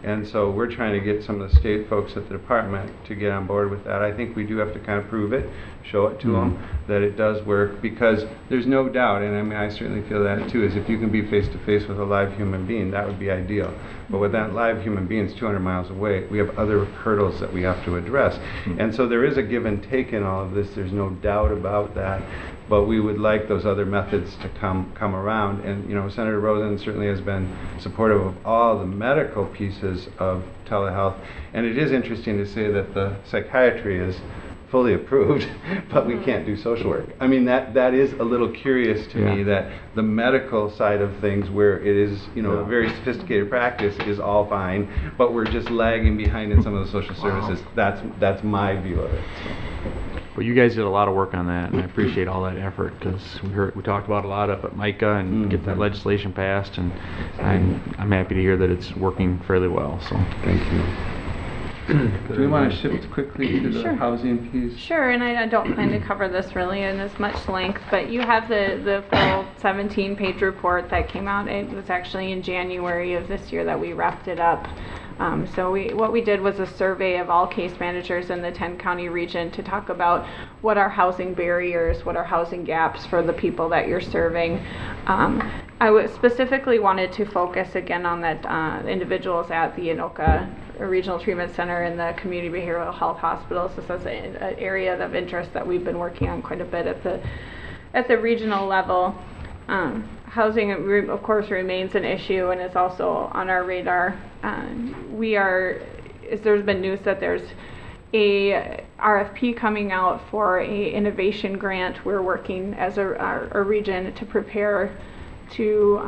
And so we're trying to get some of the state folks at the department to get on board with that. I think we do have to kind of prove it, show it to them, that it does work, because there's no doubt, and I mean, I certainly feel that too, is if you can be face to face with a live human being, that would be ideal. But with that live human being is 200 miles away, we have other hurdles that we have to address. And so there is a give and take in all of this, there's no doubt about that. But we would like those other methods to come around. And, you know, Senator Rosen certainly has been supportive of all the medical pieces of telehealth. And it is interesting to say that the psychiatry is fully approved, but we can't do social work. I mean, that is a little curious to me, that the medical side of things, where it is, you know, a very sophisticated practice, is all fine, but we're just lagging behind in some of the social services. That's my view of it. So.
Well, you guys did a lot of work on that, and I appreciate all that effort, because we talked about a lot up at MICA and get that legislation passed, and I'm happy to hear that it's working fairly well. So
Thank you. Do we want to shift quickly to the
Sure.
housing piece?
Sure, and I don't plan to cover this really in as much length, but you have the full 17-page report that came out. It was actually in January of this year that we wrapped it up. So what we did was a survey of all case managers in the 10-county region to talk about what are housing barriers, what are housing gaps for the people that you're serving. I specifically wanted to focus again on that individuals at the Anoka Regional Treatment Center and the Community Behavioral Health Hospitals. This is an area of interest that we've been working on quite a bit at the regional level. Housing, of course, remains an issue and is also on our radar. There's been news that there's a RFP coming out for a innovation grant. We're working as a region to prepare to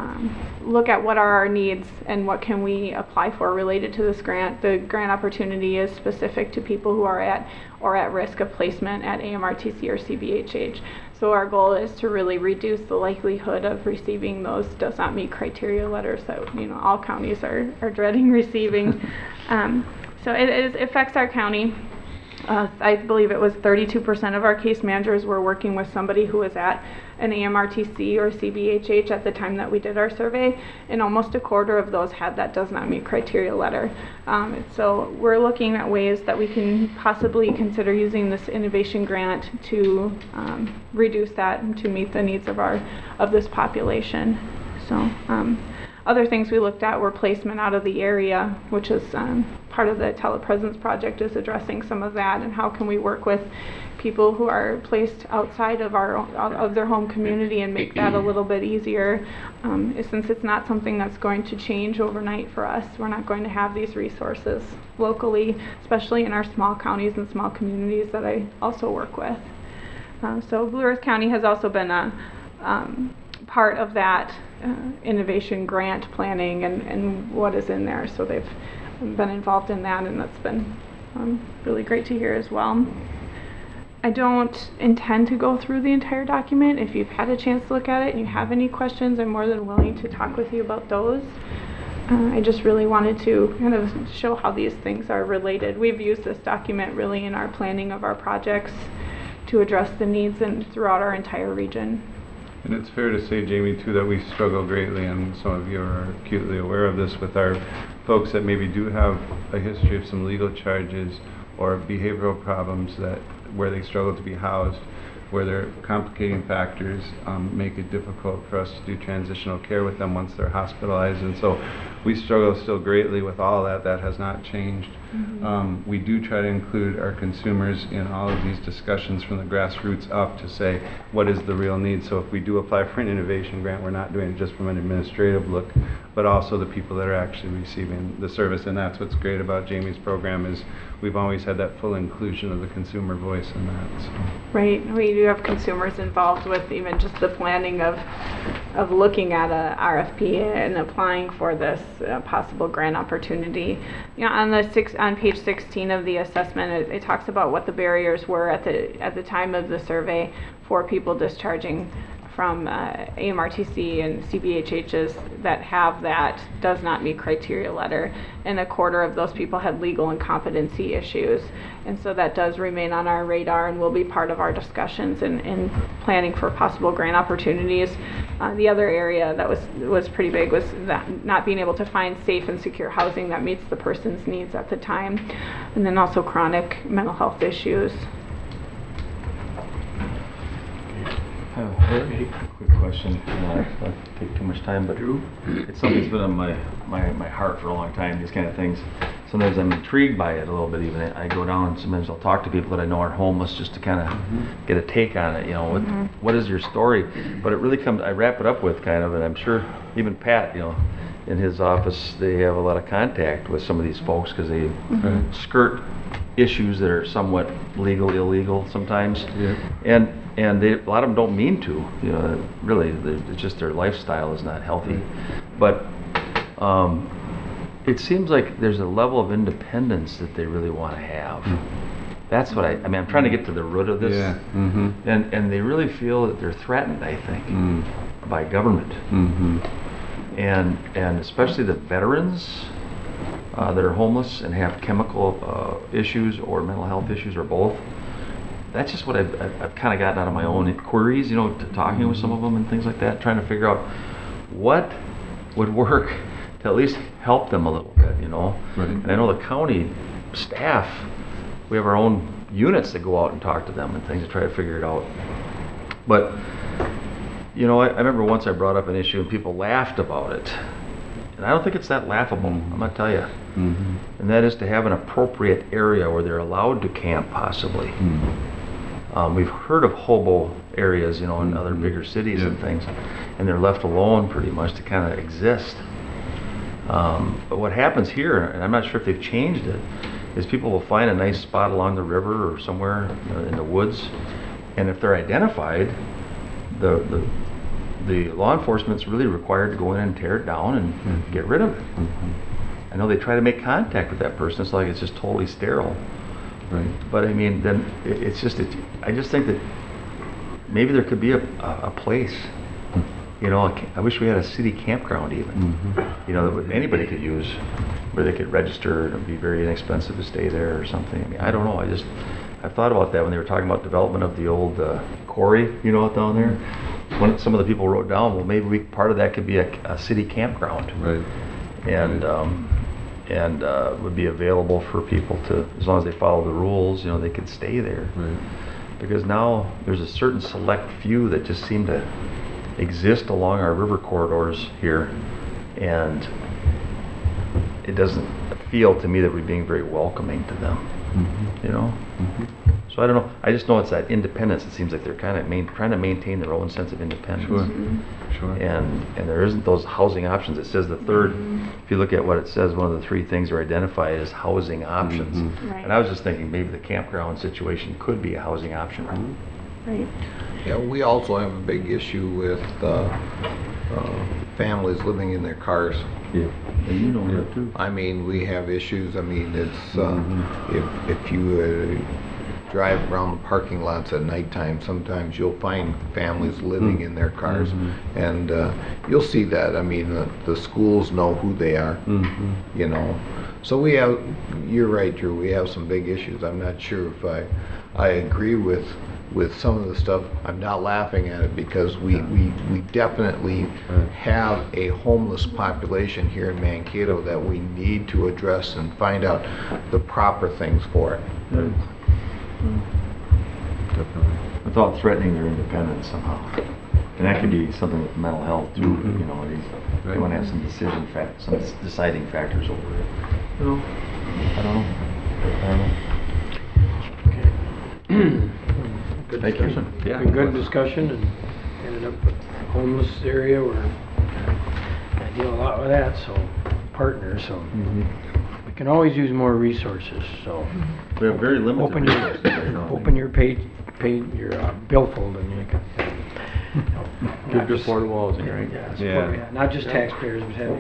look at what are our needs and what can we apply for related to this grant. The grant opportunity is specific to people who are at risk of placement at AMRTC or CBHH. So our goal is to really reduce the likelihood of receiving those does not meet criteria letters that, you know, all counties are dreading receiving. So it affects our county. I believe it was 32% of our case managers were working with somebody who was at an AMRTC or CBHH at the time that we did our survey, and almost a quarter of those had that does not meet criteria letter. So we're looking at ways that we can possibly consider using this innovation grant to reduce that and to meet the needs of this population. So other things we looked at were placement out of the area, which is part of the telepresence project, is addressing some of that, and how can we work with people who are placed outside of their home community and make that a little bit easier. Since it's not something that's going to change overnight for us, we're not going to have these resources locally, especially in our small counties and small communities that I also work with. So Blue Earth County has also been a part of that innovation grant planning and what is in there. So they've been involved in that, and that's been really great to hear as well. I don't intend to go through the entire document. If you've had a chance to look at it and you have any questions, I'm more than willing to talk with you about those. I just really wanted to kind of show how these things are related. We've used this document really in our planning of our projects to address the needs and throughout our entire region.
And it's fair to say, Jamie, too, that we struggle greatly, and some of you are acutely aware of this, with our folks that maybe do have a history of some legal charges or behavioral problems where they struggle to be housed, where their complicating factors make it difficult for us to do transitional care with them once they're hospitalized. And so we struggle still greatly with all that. That has not changed. We do try to include our consumers in all of these discussions from the grassroots up to say, what is the real need? So if we do apply for an innovation grant, we're not doing it just from an administrative look, but also the people that are actually receiving the service. And that's what's great about Jamie's program, is we've always had that full inclusion of the consumer voice in that. So.
Right, we do have consumers involved with even just the planning of looking at a RFP and applying for this possible grant opportunity. You know, on page 16 of the assessment, it talks about what the barriers were at the time of the survey for people discharging from AMRTC and CBHHs that have that does not meet criteria letter, and a quarter of those people had legal and competency issues. And so that does remain on our radar and will be part of our discussions in planning for possible grant opportunities. The other area that was pretty big was that not being able to find safe and secure housing that meets the person's needs at the time, and then also chronic mental health issues.
I have a quick question. Not take too much time, but it's something that's been on my heart for a long time, these kind of things. Sometimes I'm intrigued by it a little bit even. I go down and sometimes I'll talk to people that I know are homeless just to kind of get a take on it, you know, what is your story? But it really comes, I wrap it up with kind of, and I'm sure even Pat, you know, in his office, they have a lot of contact with some of these folks because they skirt issues that are somewhat legal, illegal sometimes. And a lot of them don't mean to, you know, really, it's just their lifestyle is not healthy. But it seems like there's a level of independence that they really want to have. That's what I mean, I'm trying to get to the root of this. And they really feel that they're threatened, I think, by government. And especially the veterans that are homeless and have chemical issues or mental health issues or both. That's just what I've kind of gotten out of my own inquiries, you know, talking with some of them and things like that, trying to figure out what would work to at least help them a little bit, you know. And I know the county staff, we have our own units that go out and talk to them and things to try to figure it out. But, you know, I remember once I brought up an issue and people laughed about it. And I don't think it's that laughable, I'm gonna tell you. And that is to have an appropriate area where they're allowed to camp, possibly. We've heard of hobo areas, you know, in other bigger cities and things, and they're left alone pretty much to kind of exist. But what happens here, and I'm not sure if they've changed it, is people will find a nice spot along the river or somewhere in the woods, and if they're identified, the law enforcement's really required to go in and tear it down and get rid of it. I know they try to make contact with that person. It's like it's just totally sterile. But I mean, then I just think that maybe there could be a place. You know, I wish we had a city campground even. You know, that anybody could use, where they could register and it'd be very inexpensive to stay there or something. I mean, I don't know. I've thought about that when they were talking about development of the old quarry, you know, down there. When some of the people wrote down, well, maybe part of that could be a city campground. And would be available for people to, as long as they follow the rules, you know, they could stay there. Because now there's a certain select few that just seem to exist along our river corridors here, and it doesn't feel to me that we're being very welcoming to them. You know? So I don't know. I just know it's that independence. It seems like they're kind of trying to maintain their own sense of independence. And there isn't those housing options. It says the third, if you look at what it says, one of the three things are identified as housing options. And I was just thinking maybe the campground situation could be a housing option.
Yeah, we also have a big issue with families living in their cars.
And you know that too.
I mean, we have issues. I mean, it's if you drive around the parking lots at nighttime, sometimes you'll find families living in their cars, and you'll see that. I mean, the schools know who they are, you know. So we have, you're right, Drew, we have some big issues. I'm not sure if I agree with with some of the stuff, I'm not laughing at it because we definitely have a homeless population here in Mankato that we need to address and find out the proper things for it.
Definitely.
Without threatening their independence somehow. And that could be something with mental health too, you know, they want to have some some deciding factors over it.
You know?
I don't know.
Good
Thank you.
discussion.
Yeah.
Good discussion, and ended up with homeless area where I deal a lot with that, so partners, so we can always use more resources, so
We have very limited
open your,
resources right now.
open your your billfold and you can.
Good affordable housing, right?
Yeah,
Yeah.
yeah, not just taxpayers, but have,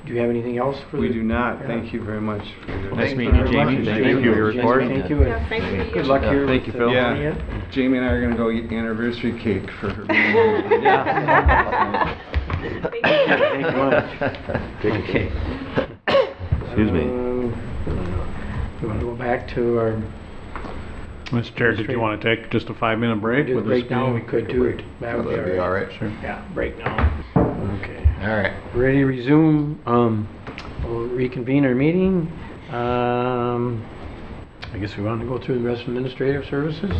do you have anything else for
We
the-
do not.
Yeah.
Thank you very much for your.
Nice
Thank
meeting you,
very
Jamie.
much.
Thank you for your
Jamie,
report.
Thank you.
Yeah, nice to meet you.
Good luck here.
Thank you,
with
Phil.
the-
Yeah. Jamie and I are gonna go eat anniversary cake for her. being here.
Thank you much.
Okay. Excuse me.
You want to go back to our,
Mr. Chair, did you want to take just a 5-minute break?
do the
with this
breakdown, we
being-
could do it. That
That'd be all right.
Sure.
Yeah, breakdown. Okay.
All right.
Ready to resume, we'll reconvene our meeting. I guess we want to go through the rest of administrative services.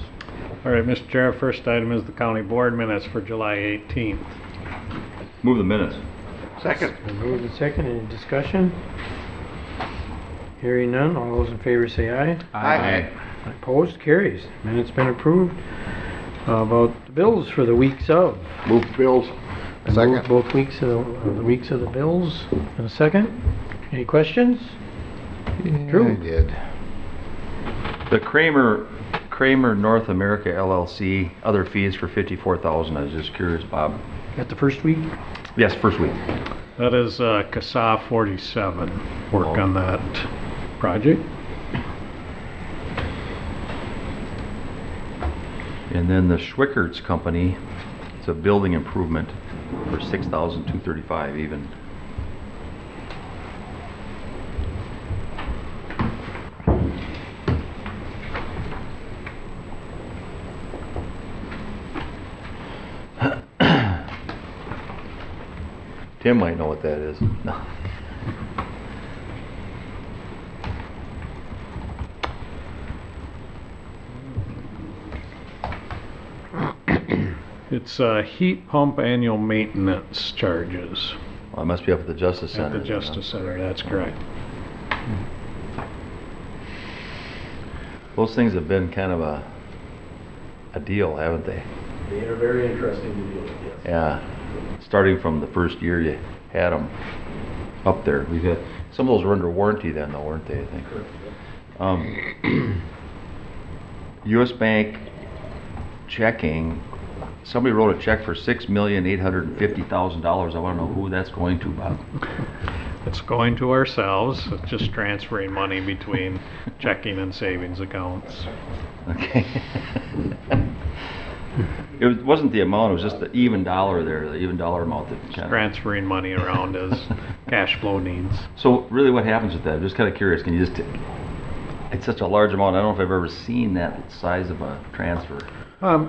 All right, Mr. Chair, first item is the county board minutes for July 18th.
Move the minutes.
Second.
Been moved and second, any discussion? Hearing none, all those in favor say aye.
Aye.
Opposed, carries. Minutes been approved. About the bills for the weeks of.
Move bills.
Been
Second.
moved Both weeks of the weeks of the bills. In a second. Any questions? Drew?
I did.
The Kramer North America LLC, other fees for $54,000. I was just curious, Bob.
Got the first week?
Yes, first week.
That is CASA 47, work on that project.
And then the Schwickert's Company, it's a building improvement for $6,235 even. Tim might know what that is. No.
It's heat pump annual maintenance charges
Well, it must be up at the Justice
at
Center.
the
then, huh?
Justice Center, that's correct.
Those things have been kind of a deal, haven't they?
They are very interesting to deal with, yes.
Yeah. Starting from the first year you had them up there. We've had, some of those were under warranty then though, weren't they, I think? US Bank checking, somebody wrote a check for $6,850,000. I want to know who that's going to, Bob.
It's going to ourselves, it's just transferring money between checking and savings accounts.
Okay. Wasn't the amount, it was just the even dollar there, the even dollar amount that kind of...
Transferring money around as cash flow needs.
So really what happens with that? I'm just kind of curious, can you just... It's such a large amount, I don't know if I've ever seen that size of a transfer.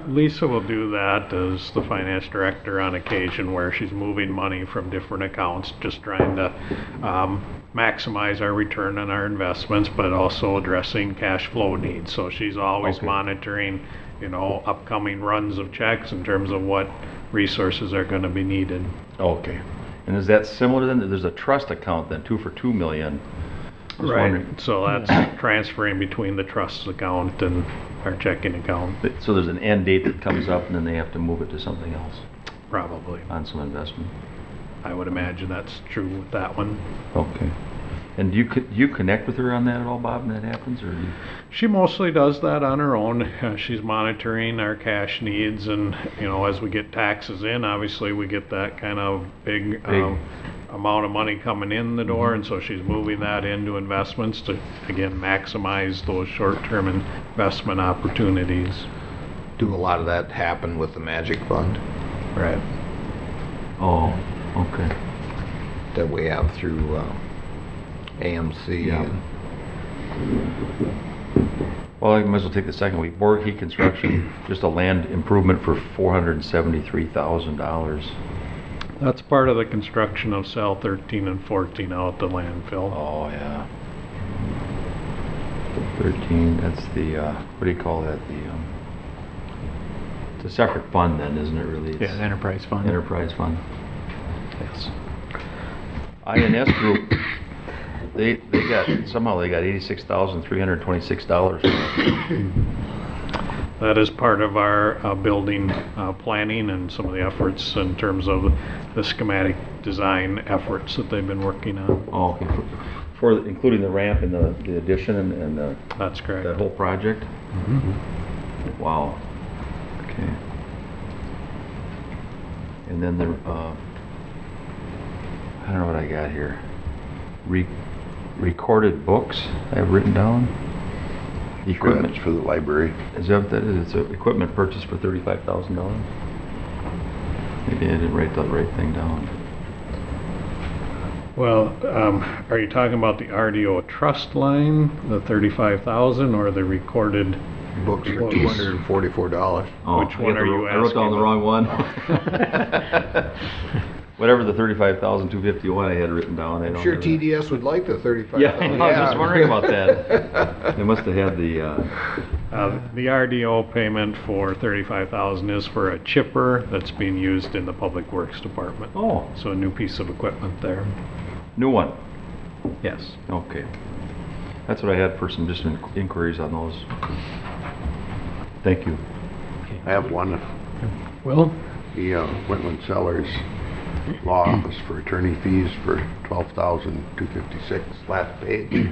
Lisa will do that as the finance director on occasion where she's moving money from different accounts, just trying to maximize our return on our investments, but also addressing cash flow needs. So she's always
Okay.
monitoring, you know, upcoming runs of checks in terms of what resources are going to be needed.
Okay. And is that similar then? There's a trust account then, for $2 million. Just wondering.
So that's transferring between the trust account and our checking account,
So there's an end date that comes up and then they have to move it to something else
probably.
on some investment.
I would imagine that's true with that one.
Okay. And do you connect with her on that at all, Bob, when that happens, or do you?
She mostly does that on her own. She's monitoring our cash needs, and you know, as we get taxes in, obviously we get that kind of big amount of money coming in the door, and so she's moving that into investments to again maximize those short-term investment opportunities.
Do a lot of that happen with the Magic Fund
Right.
Oh, okay.
that we have through AMC?
Yeah.
And
Well, I might as well take the second week. Borg Heat Construction, just a land improvement for $473,000.
That's part of the construction of cell 13 and 14 out at the landfill.
Oh, yeah. 13, that's the, what do you call that? It's a separate fund then, isn't it really?
Yeah, the enterprise fund.
Enterprise fund.
Yes.
INS Group, they got $86,326.
That is part of our building planning and some of the efforts in terms of the schematic design efforts that they've been working on.
Oh, okay. For including the ramp and the addition and
That's correct.
that whole project? Wow. Okay. And then the, I don't know what I got here. Recorded books I have written down. Equipment
for the library.
Is that what that is? It's equipment purchase for $35,000? Maybe I didn't write the right thing down.
Well, are you talking about the RDO trust line, the 35,000, or the recorded?
Books for
Books.
$244.
Oh,
Which one are you
I wrote down the
asking
wrong one. Whatever the 35,251 I had written down. I
I'm
don't
sure
have it.
TDS would like the 35,000.
Yeah, I was just wondering about that. They must have had the,
The RDO payment for 35,000 is for a chipper that's being used in the Public Works Department.
oh,
So a new piece of equipment there.
new one.
Yes.
Okay. That's what I had for some just inquiries on those. Thank you.
I have one.
Will?
The Whitman Sellers Law Office for attorney fees for $12,256 last page.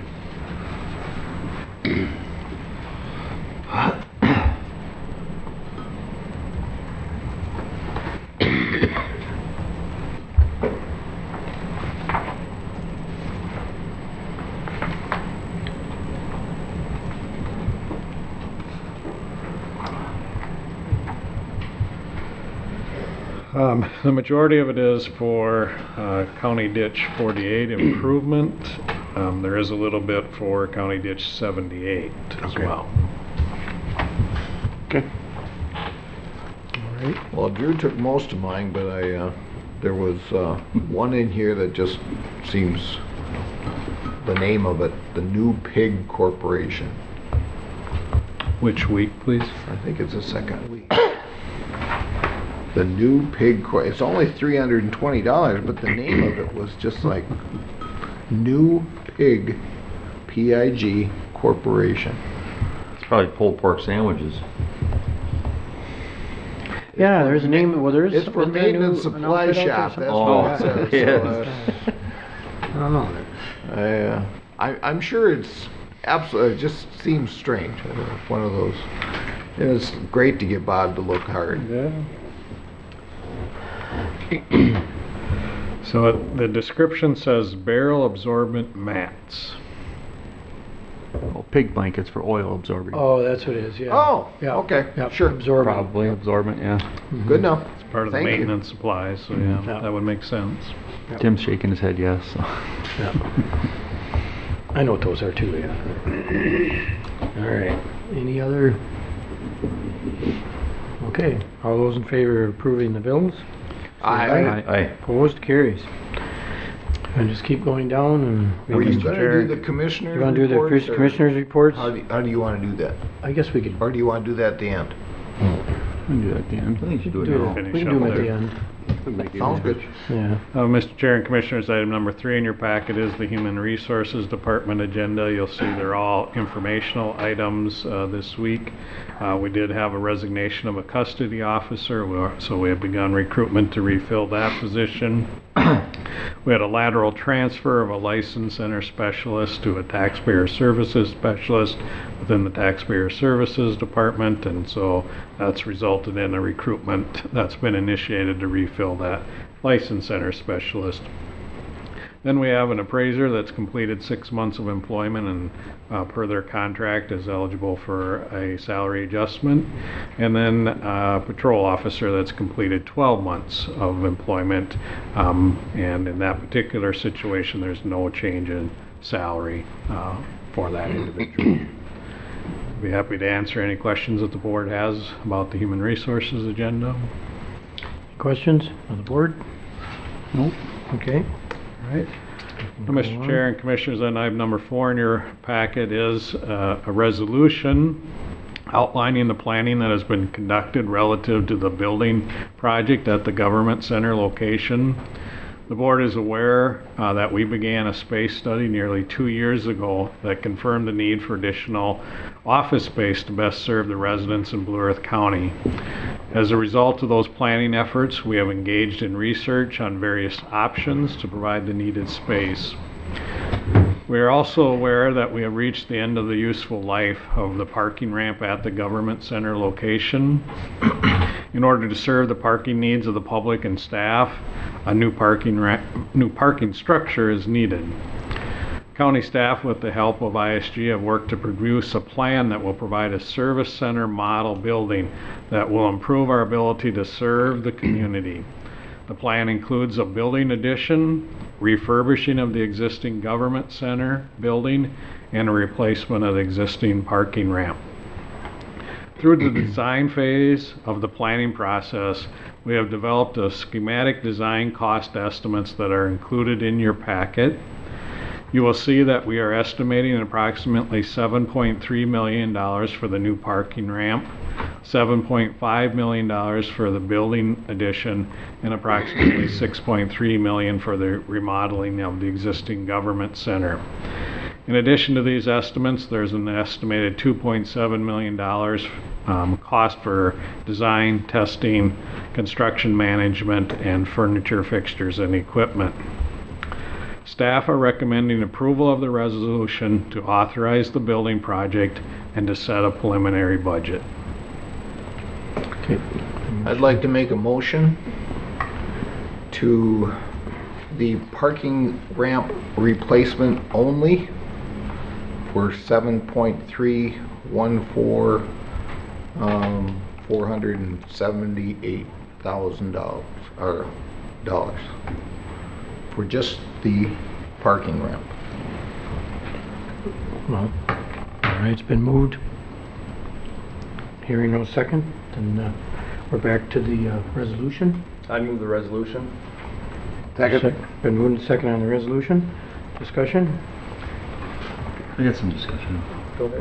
The majority of it is for County Ditch 48 improvement. There is a little bit for County Ditch 78 as
Okay.
well.
Okay.
All right.
Well, Drew took most of mine, but there was one in here that just seems, the name of it, the New Pig Corporation.
Which week, please?
I think it's the second week. The New Pig it's only $320, but the name of it was just like New Pig, P-I-G, Corporation.
It's probably pulled pork sandwiches.
Yeah, there's a name, well, there is.
It's for
isn't there a new-
maintenance
an
supply
outfit out there
shop,
somewhere?
that's
Oh,
what it says.
yes.
I don't know.
I'm sure it's absolutely, it just seems strange. It's one of those, and it's great to get Bob to look hard.
Yeah.
So the description says barrel absorbent mats.
Oh, pig blankets for oil absorbing.
Oh, that's what it is, yeah.
Oh,
Yeah.
okay,
Yep,
sure.
absorbent.
Probably absorbent, yeah.
Good enough.
It's part of the
Thank you.
maintenance supplies, so yeah,
Yeah.
that would make sense.
Yep.
Tim's shaking his head yes. So.
Yeah. I know what those are too, yeah. All right, any other? Okay, all those in favor of approving the bills?
Aye.
Aye.
Opposed, carries. And just keep going down and.
Were you
Mr.
gonna
Chair,
do the commissioners
You wanna do the
reports, or
commissioners reports?
How do you wanna do that?
I guess we could
Or do you wanna do that at the end?
We can do that at the end.
I think you should do it
do
now.
it,
Finish
we can do
up
them at the
there.
end,
Sounds good.
yeah.
Mr. Chair and Commissioners, item number 3 in your packet is the Human Resources Department agenda. You'll see they're all informational items this week. We did have a resignation of a custody officer, so we have begun recruitment to refill that position. We had a lateral transfer of a license center specialist to a taxpayer services specialist within the taxpayer services department, and so that's resulted in a recruitment that's been initiated to refill that license center specialist. Then we have an appraiser that's completed 6 months of employment and per their contract is eligible for a salary adjustment. And then a patrol officer that's completed 12 months of employment. And in that particular situation, there's no change in salary for that individual. be happy to answer any questions that the board has about the human resources agenda.
Questions on the board? Nope. Okay.
All right. Mr. Chair and Commissioners, then item number 4 in your packet is a resolution outlining the planning that has been conducted relative to the building project at the government center location. The board is aware that we began a space study nearly 2 years ago that confirmed the need for additional office space to best serve the residents in Blue Earth County. As a result of those planning efforts, we have engaged in research on various options to provide the needed space. We are also aware that we have reached the end of the useful life of the parking ramp at the government center location. In order to serve the parking needs of the public and staff, a new parking structure is needed. County staff, with the help of ISG, have worked to produce a plan that will provide a service center model building that will improve our ability to serve the community. The plan includes a building addition, refurbishing of the existing government center building, and a replacement of the existing parking ramp. Through the design phase of the planning process, we have developed a schematic design cost estimates that are included in your packet. You will see that we are estimating approximately $7.3 million for the new parking ramp, $7.5 million for the building addition, and approximately $6.3 million for the remodeling of the existing government center. In addition to these estimates, there's an estimated $2.7 million cost for design, testing, construction management, and furniture, fixtures, and equipment. Staff are recommending approval of the resolution to authorize the building project and to set a preliminary budget.
Okay.
I'd like to make a motion to the parking ramp replacement only for $7.314, $478,000 or dollars for just the parking ramp.
Well, all right, it's been moved. Hearing no second, then we're back to the resolution.
I move the resolution.
Been moved and second on the resolution. Discussion?
I got some discussion.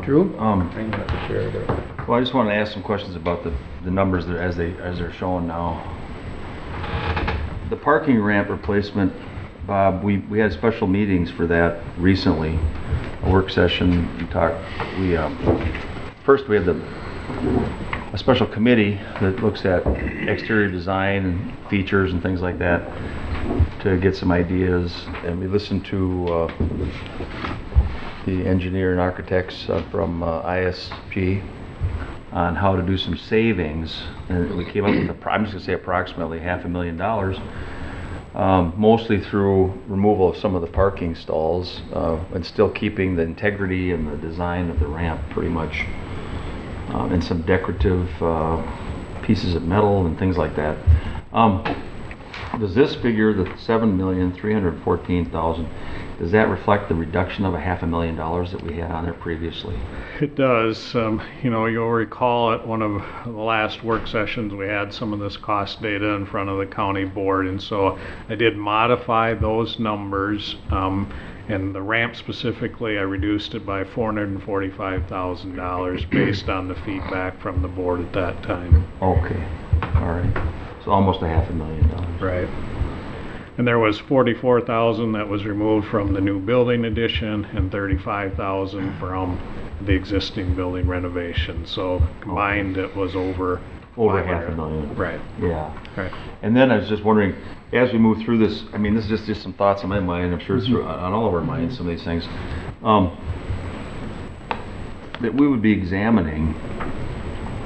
Drew?
Well, I just wanted to ask some questions about the numbers that as they're showing now. The parking ramp replacement, Bob, we had special meetings for that recently, a work session. First we had a special committee that looks at exterior design and features and things like that to get some ideas, and we listened to the engineer and architects from ISG on how to do some savings, and we came up with I'm just going to say approximately $500,000, mostly through removal of some of the parking stalls and still keeping the integrity and the design of the ramp pretty much, and some decorative pieces of metal and things like that. Does this figure, the $7,314,000, does that reflect the reduction of $500,000 that we had on there previously?
It does. You know, you'll recall at one of the last work sessions we had some of this cost data in front of the county board, and so I did modify those numbers, and the ramp specifically I reduced it by $445,000 based on the feedback from the board at that time.
Okay, all right. So almost $500,000.
Right. And there was $44,000 that was removed from the new building addition and $35,000 from the existing building renovation. So combined, it was over
$500,000.
Right.
Yeah.
Right.
And then I was just wondering, as we move through this, I mean, this is just some thoughts in my mind. I'm sure it's on all of our minds, some of these things, that we would be examining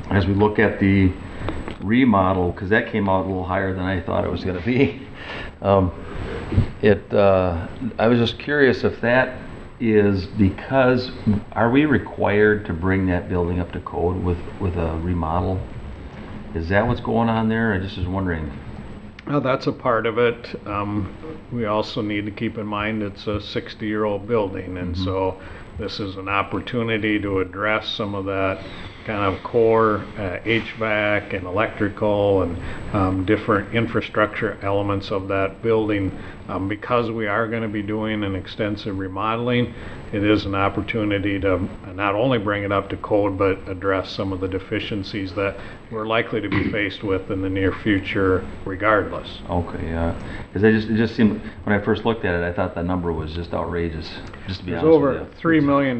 as we look at the remodel, because that came out a little higher than I thought it was going to be. I was just curious if that is because, are we required to bring that building up to code with a remodel? Is that what's going on there? I just was wondering.
Well, that's a part of it. We also need to keep in mind it's a 60-year-old building, and so this is an opportunity to address some of that kind of core HVAC and electrical and different infrastructure elements of that building. Because we are going to be doing an extensive remodeling, it is an opportunity to not only bring it up to code, but address some of the deficiencies that we're likely to be faced with in the near future regardless.
Okay, yeah. Because it just seemed, when I first looked at it, I thought the number was just outrageous, just to be
There's
honest
over
with you.
$3 million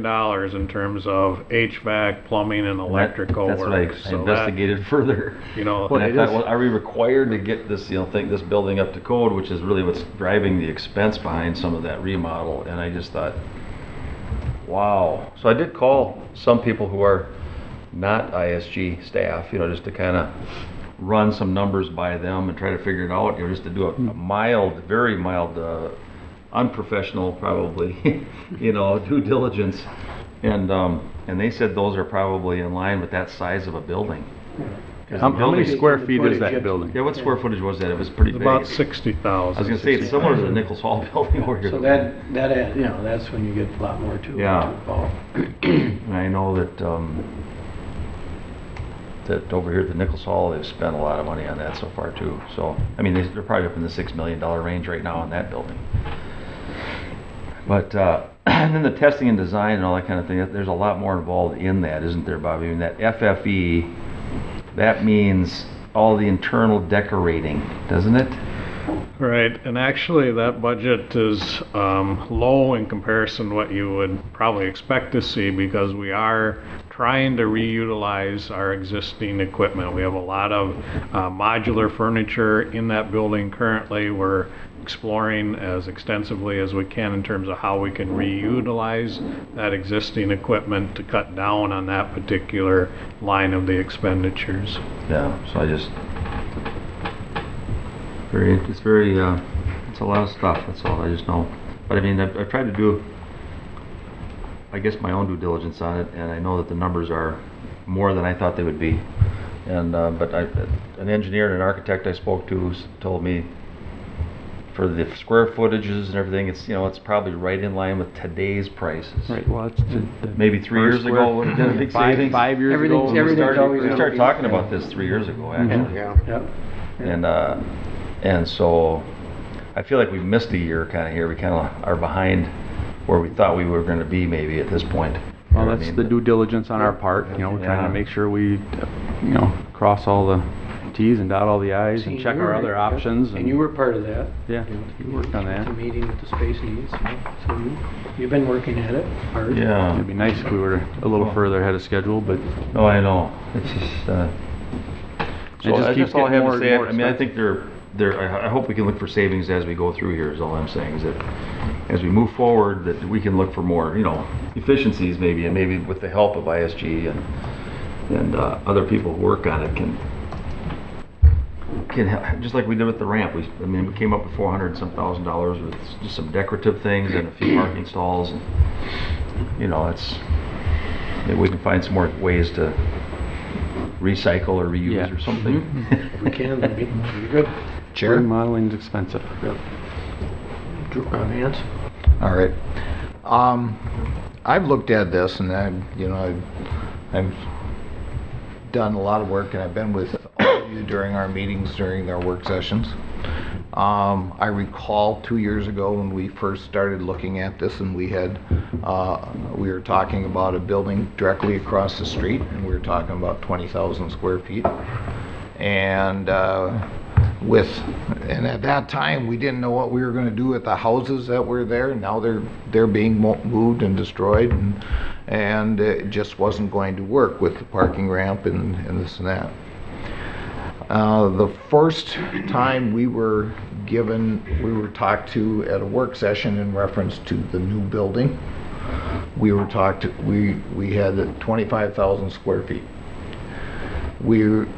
in terms of HVAC, plumbing, and electrical
That's what I
work. So that,
investigated further.
you know,
And I thought, well, are we required to get this, this building up to code, which is really what's driving the expense behind some of that remodel? And I just thought, wow. So I did call some people who are not ISG staff, just to kind of run some numbers by them and try to figure it out, just to do a mild, very mild, unprofessional probably, due diligence. And they said those are probably in line with that size of a building.
How many square feet is that building?
Yeah, what square footage was that? It was pretty big.
about 60,000.
I was gonna say, it's similar to the Nichols Hall building over here.
So that's when you get a lot more to it.
Yeah.
Paul.
And I know that, that over here at the Nichols Hall, they've spent a lot of money on that so far too. So, I mean, they're probably up in the $6 million range right now on that building. But, and then the testing and design and all that kind of thing, there's a lot more involved in that, isn't there, Bobby? I mean, that FFE, that means all the internal decorating, doesn't it?
Right, and actually that budget is low in comparison to what you would probably expect to see, because we are trying to reutilize our existing equipment. We have a lot of modular furniture in that building currently. We're exploring as extensively as we can in terms of how we can reutilize that existing equipment to cut down on that particular line of the expenditures.
Yeah, so I just, it's a lot of stuff, that's all, I just know. But I mean, I've tried to do, I guess, my own due diligence on it, and I know that the numbers are more than I thought they would be. And, but an engineer and an architect I spoke to told me for the square footages and everything, it's probably right in line with today's prices.
Right, well, it's
Maybe 3 years ago, when it did a big savings.
5 years ago.
Everything's always
We
gonna
started
be-
talking about this 3 years ago, actually.
Yep.
And so I feel like we missed a year kind of here. We kind of are behind where we thought we were going to be maybe at this point.
Well, that's the due diligence on our part, we're trying
Yeah.
to make sure we, cross all the Ts and dot all the Is
See,
and check
you
our
were-
other
yep.
options.
And you were part of that.
Yeah, you worked on that.
The meeting with the space needs. So you've been working at it hard.
Yeah.
It'd be nice if we were a little further ahead of schedule, but
No, I know. It's just, so
just
that's
keeps
all I
getting
have
more
to
and
say.
more
I mean, I
expensive.
think I hope we can look for savings as we go through here, is all I'm saying, is that as we move forward, that we can look for more, efficiencies maybe, and maybe with the help of ISG and other people who work on it can help, just like we did with the ramp. We came up with $400,000 with just some decorative things and a few parking stalls, and maybe we can find some more ways to recycle or reuse or something.
If we can, that'd be good.
Chair?
remodeling's expensive.
Vance?
All right. I've looked at this, and I've done a lot of work, and I've been with all of you during our meetings, during our work sessions. I recall 2 years ago when we first started looking at this, and we were talking about a building directly across the street, and we were talking about 20,000 square feet. And at that time, we didn't know what we were going to do with the houses that were there. Now they're being moved and destroyed, and it just wasn't going to work with the parking ramp and this and that. The first time we were talked to at a work session in reference to the new building. We had 25,000 square feet.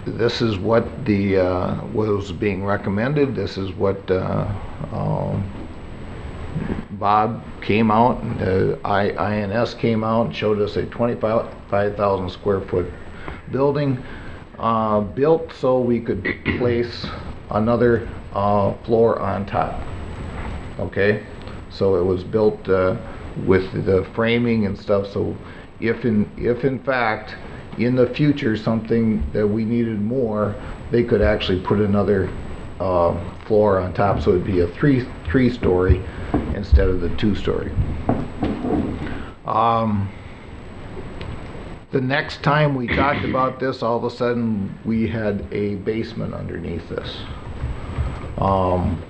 This is what was being recommended. This is what Bob came out, and INS came out and showed us a 25,000 square foot building built so we could place another floor on top. Okay, so it was built with the framing and stuff. So if in fact in the future something that we needed more, they could actually put another floor on top, so it'd be a three-story instead of the 2-story. The next time we talked about this, all of a sudden we had a basement underneath this.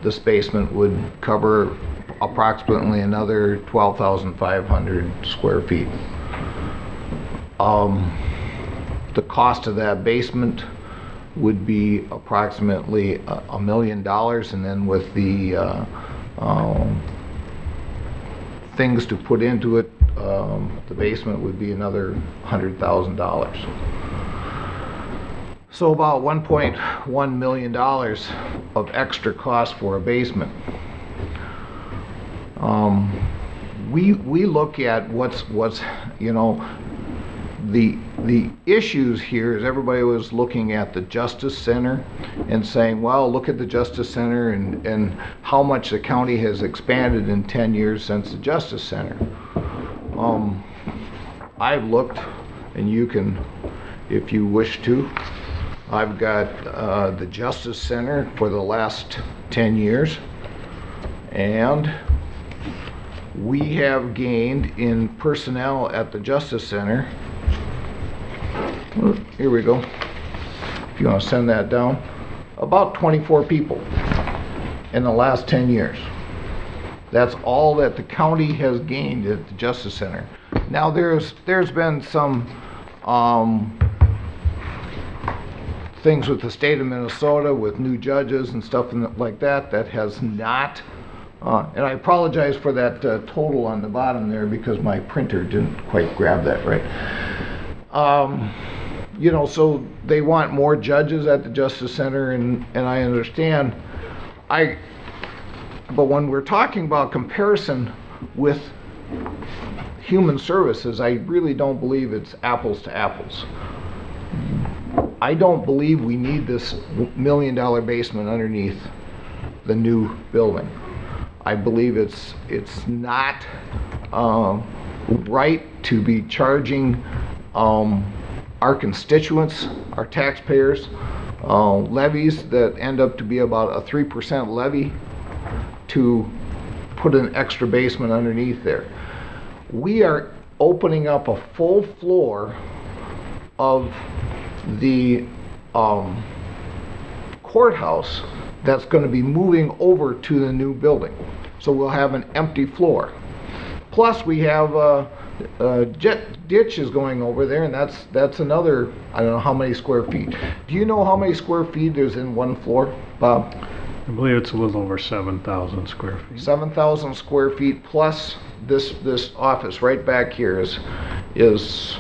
This basement would cover approximately another 12,500 square feet. The cost of that basement would be approximately $1 million, and then with the things to put into it, the basement would be another $100,000. So about $1.1 million of extra cost for a basement. We look at what's you know, the issues here is everybody was looking at the Justice Center and saying, well, look at the Justice Center and how much the county has expanded in 10 years since the Justice Center. I've looked, and you can, if you wish to, I've got the Justice Center for the last 10 years, and we have gained in personnel at the Justice Center. Here we go. If you want to send that down, about 24 people in the last 10 years. That's all that the county has gained at the Justice Center. Now there's been some things with the state of Minnesota with new judges and stuff like that has not, and I apologize for that total on the bottom there because my printer didn't quite grab that right. You know, so they want more judges at the Justice Center, and I understand. But when we're talking about comparison with human services, I really don't believe it's apples to apples. I don't believe we need this $1 million basement underneath the new building. I believe it's not right to be charging our constituents, our taxpayers, levies that end up to be about a 3% levy to put an extra basement underneath there. We are opening up a full floor of the courthouse that's going to be moving over to the new building. So we'll have an empty floor. Plus we have a ditch is going over there, and that's another, I don't know how many square feet. Do you know how many square feet there's in one floor, Bob?
I believe it's a little over 7,000 square feet. 7,000
square feet plus this office right back here is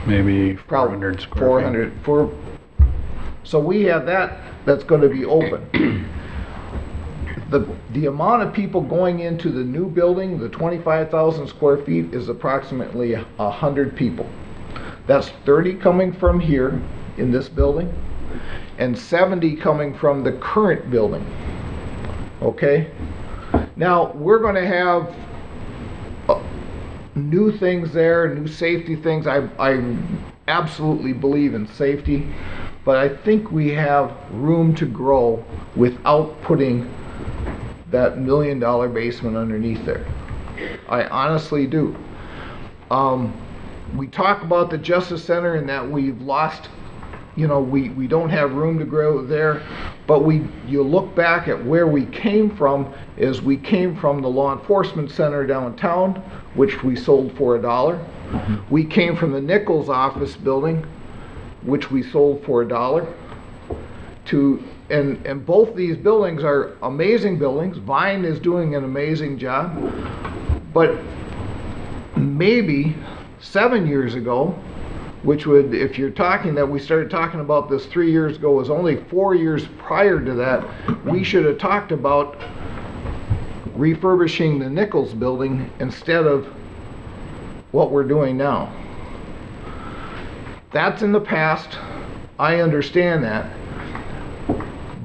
maybe 400 square feet.
So we have that's going to be open. The amount of people going into the new building, the 25,000 square feet, is approximately 100 people. That's 30 coming from here in this building and 70 coming from the current building. Okay? Now we're going to have new things there, new safety things. I absolutely believe in safety, but I think we have room to grow without putting that $1 million basement underneath there. I honestly do. We talk about the Justice Center and that we've lost, you know, we don't have room to grow there, but you look back at where we came from, is we came from the law enforcement center downtown, which we sold for $1. Mm-hmm. We came from the Nichols office building, which we sold for $1. And both these buildings are amazing buildings. Vine is doing an amazing job. But maybe 7 years ago, which would, if you're talking that we started talking about this 3 years ago, was only 4 years prior to that, we should have talked about refurbishing the Nichols building instead of what we're doing now. That's in the past. I understand that.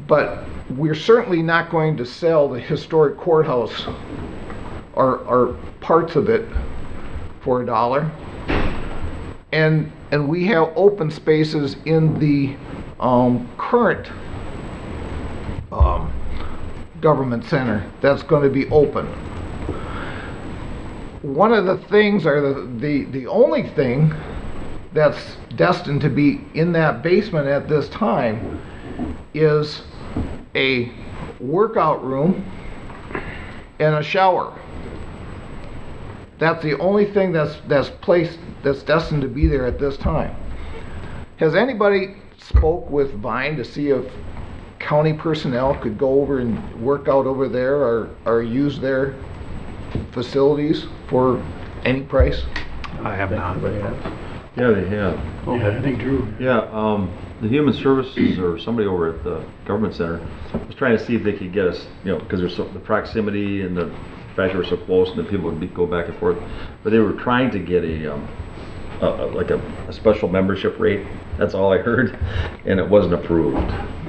But we're certainly not going to sell the historic courthouse or parts of it for $1. And we have open spaces in the current government center that's going to be open. One of the things, or the only thing that's destined to be in that basement at this time is a workout room and a shower. That's the only thing that's destined to be there at this time. Has anybody spoke with Vine to see if county personnel could go over and work out over there or use their facilities for any price?
I have not.
Yeah, they have.
Yeah, I think Drew.
Yeah, the Human Services or somebody over at the Government Center was trying to see if they could get us, because there's the proximity and the fact that we're so close and that people would go back and forth. But they were trying to get like a special membership rate. That's all I heard, and it wasn't approved.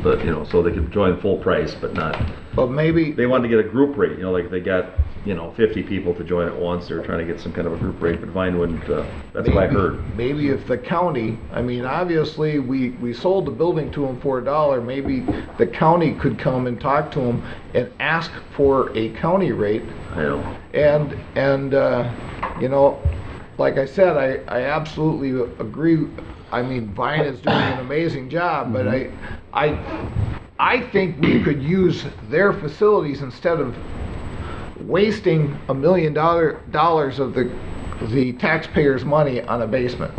But so they could join full price, but not.
But maybe
They wanted to get a group rate. Like they got 50 people to join at once. They were trying to get some kind of a group rate, but Vine wouldn't. That's what I heard.
Maybe if the county, obviously we sold the building to them for $1. Maybe the county could come and talk to them and ask for a county rate.
I know.
And like I said, I absolutely agree. Vine is doing an amazing job, but I think we could use their facilities instead of wasting $1 million of the taxpayers' money on a basement.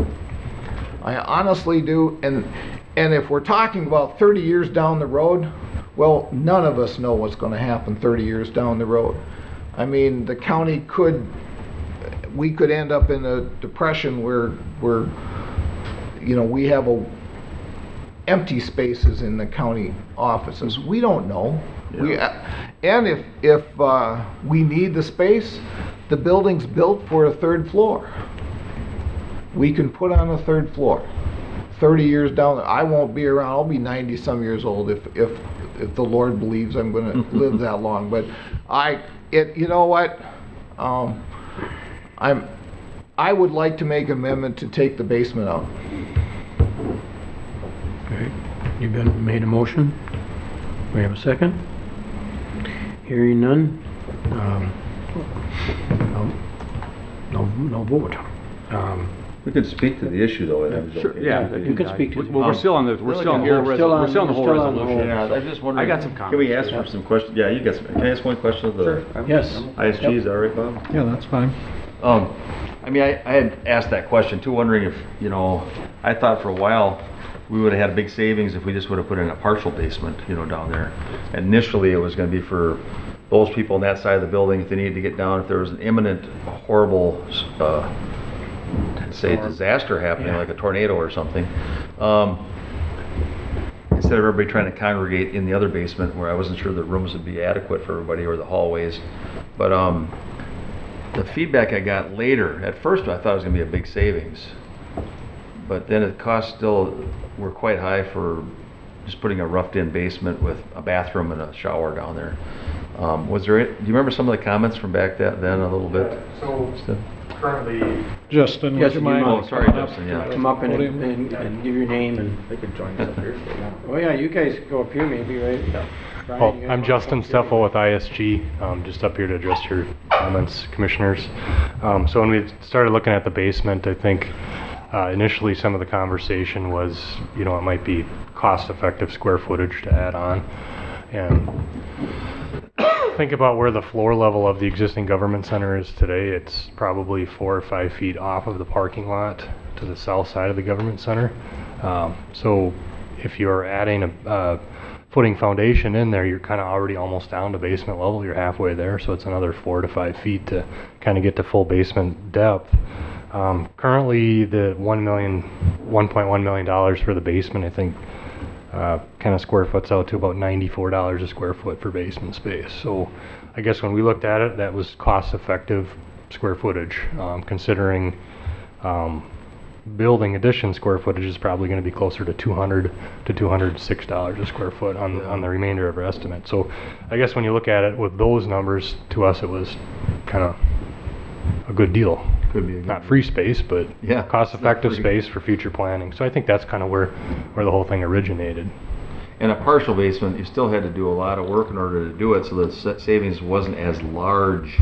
I honestly do, and if we're talking about 30 years down the road, well, none of us know what's going to happen 30 years down the road. The county we could end up in a depression where we have empty spaces in the county offices. We don't know.
Yeah.
And if we need the space, the building's built for a 3rd floor. We can put on a 3rd floor. 30 years down, I won't be around. I'll be 90 some years old if the Lord believes I'm going to live that long. But you know what? I would like to make an amendment to take the basement out.
Okay, you've made a motion. We have a second. Hearing none. No vote.
We could speak to the issue though.
Sure, yeah.
You can speak to.
Well, we're still on the whole resolution.
Yeah, I'm just wondering.
I got some comments.
Can we ask for some questions? Yeah, you got some. Can I ask one question of the
Yes.
ISG? Is that all right, Bob?
Yeah, that's fine.
I had asked that question too, wondering if, I thought for a while we would have had big savings if we just would have put in a partial basement, down there. Initially, it was going to be for those people on that side of the building if they needed to get down, if there was an imminent, horrible, disaster happening, like a tornado or something. Instead of everybody trying to congregate in the other basement where I wasn't sure the rooms would be adequate for everybody or the hallways. But the feedback I got later, at first I thought it was going to be a big savings. But then the costs still were quite high for just putting a roughed-in basement with a bathroom and a shower down there. Do you remember some of the comments from back then a little bit?
So currently,
Justin,
Yes,
would you
you
mind?
might.
Oh, sorry, Justin, yeah.
Come up and give your name and.
they could join us up here if they want.
Oh yeah, you guys go up here maybe, right? Brian,
Oh,
you guys
I'm
want
Justin
to come up
Steffel with ISG, just up here to address your comments, commissioners. So when we started looking at the basement, I think initially some of the conversation was, it might be cost-effective square footage to add on. And think about where the floor level of the existing government center is today. It's probably 4 or 5 feet off of the parking lot to the south side of the government center. So if you're adding a footing foundation in there, you're kind of already almost down to basement level. You're halfway there, so it's another 4 to 5 feet to kind of get to full basement depth. Currently, the $1.1 million for the basement, I think, kind of square foots out to about $94 a square foot for basement space. So I guess when we looked at it, that was cost-effective square footage, considering building addition square footage is probably going to be closer to $200 to $206 a square foot on the remainder of our estimate. So I guess when you look at it with those numbers, to us it was kind of a good deal.
Could be a good
Not free space, but
Yeah,
cost-effective
it's not free.
space for future planning. So I think that's kind of where the whole thing originated.
And a partial basement, you still had to do a lot of work in order to do it, so the savings wasn't as large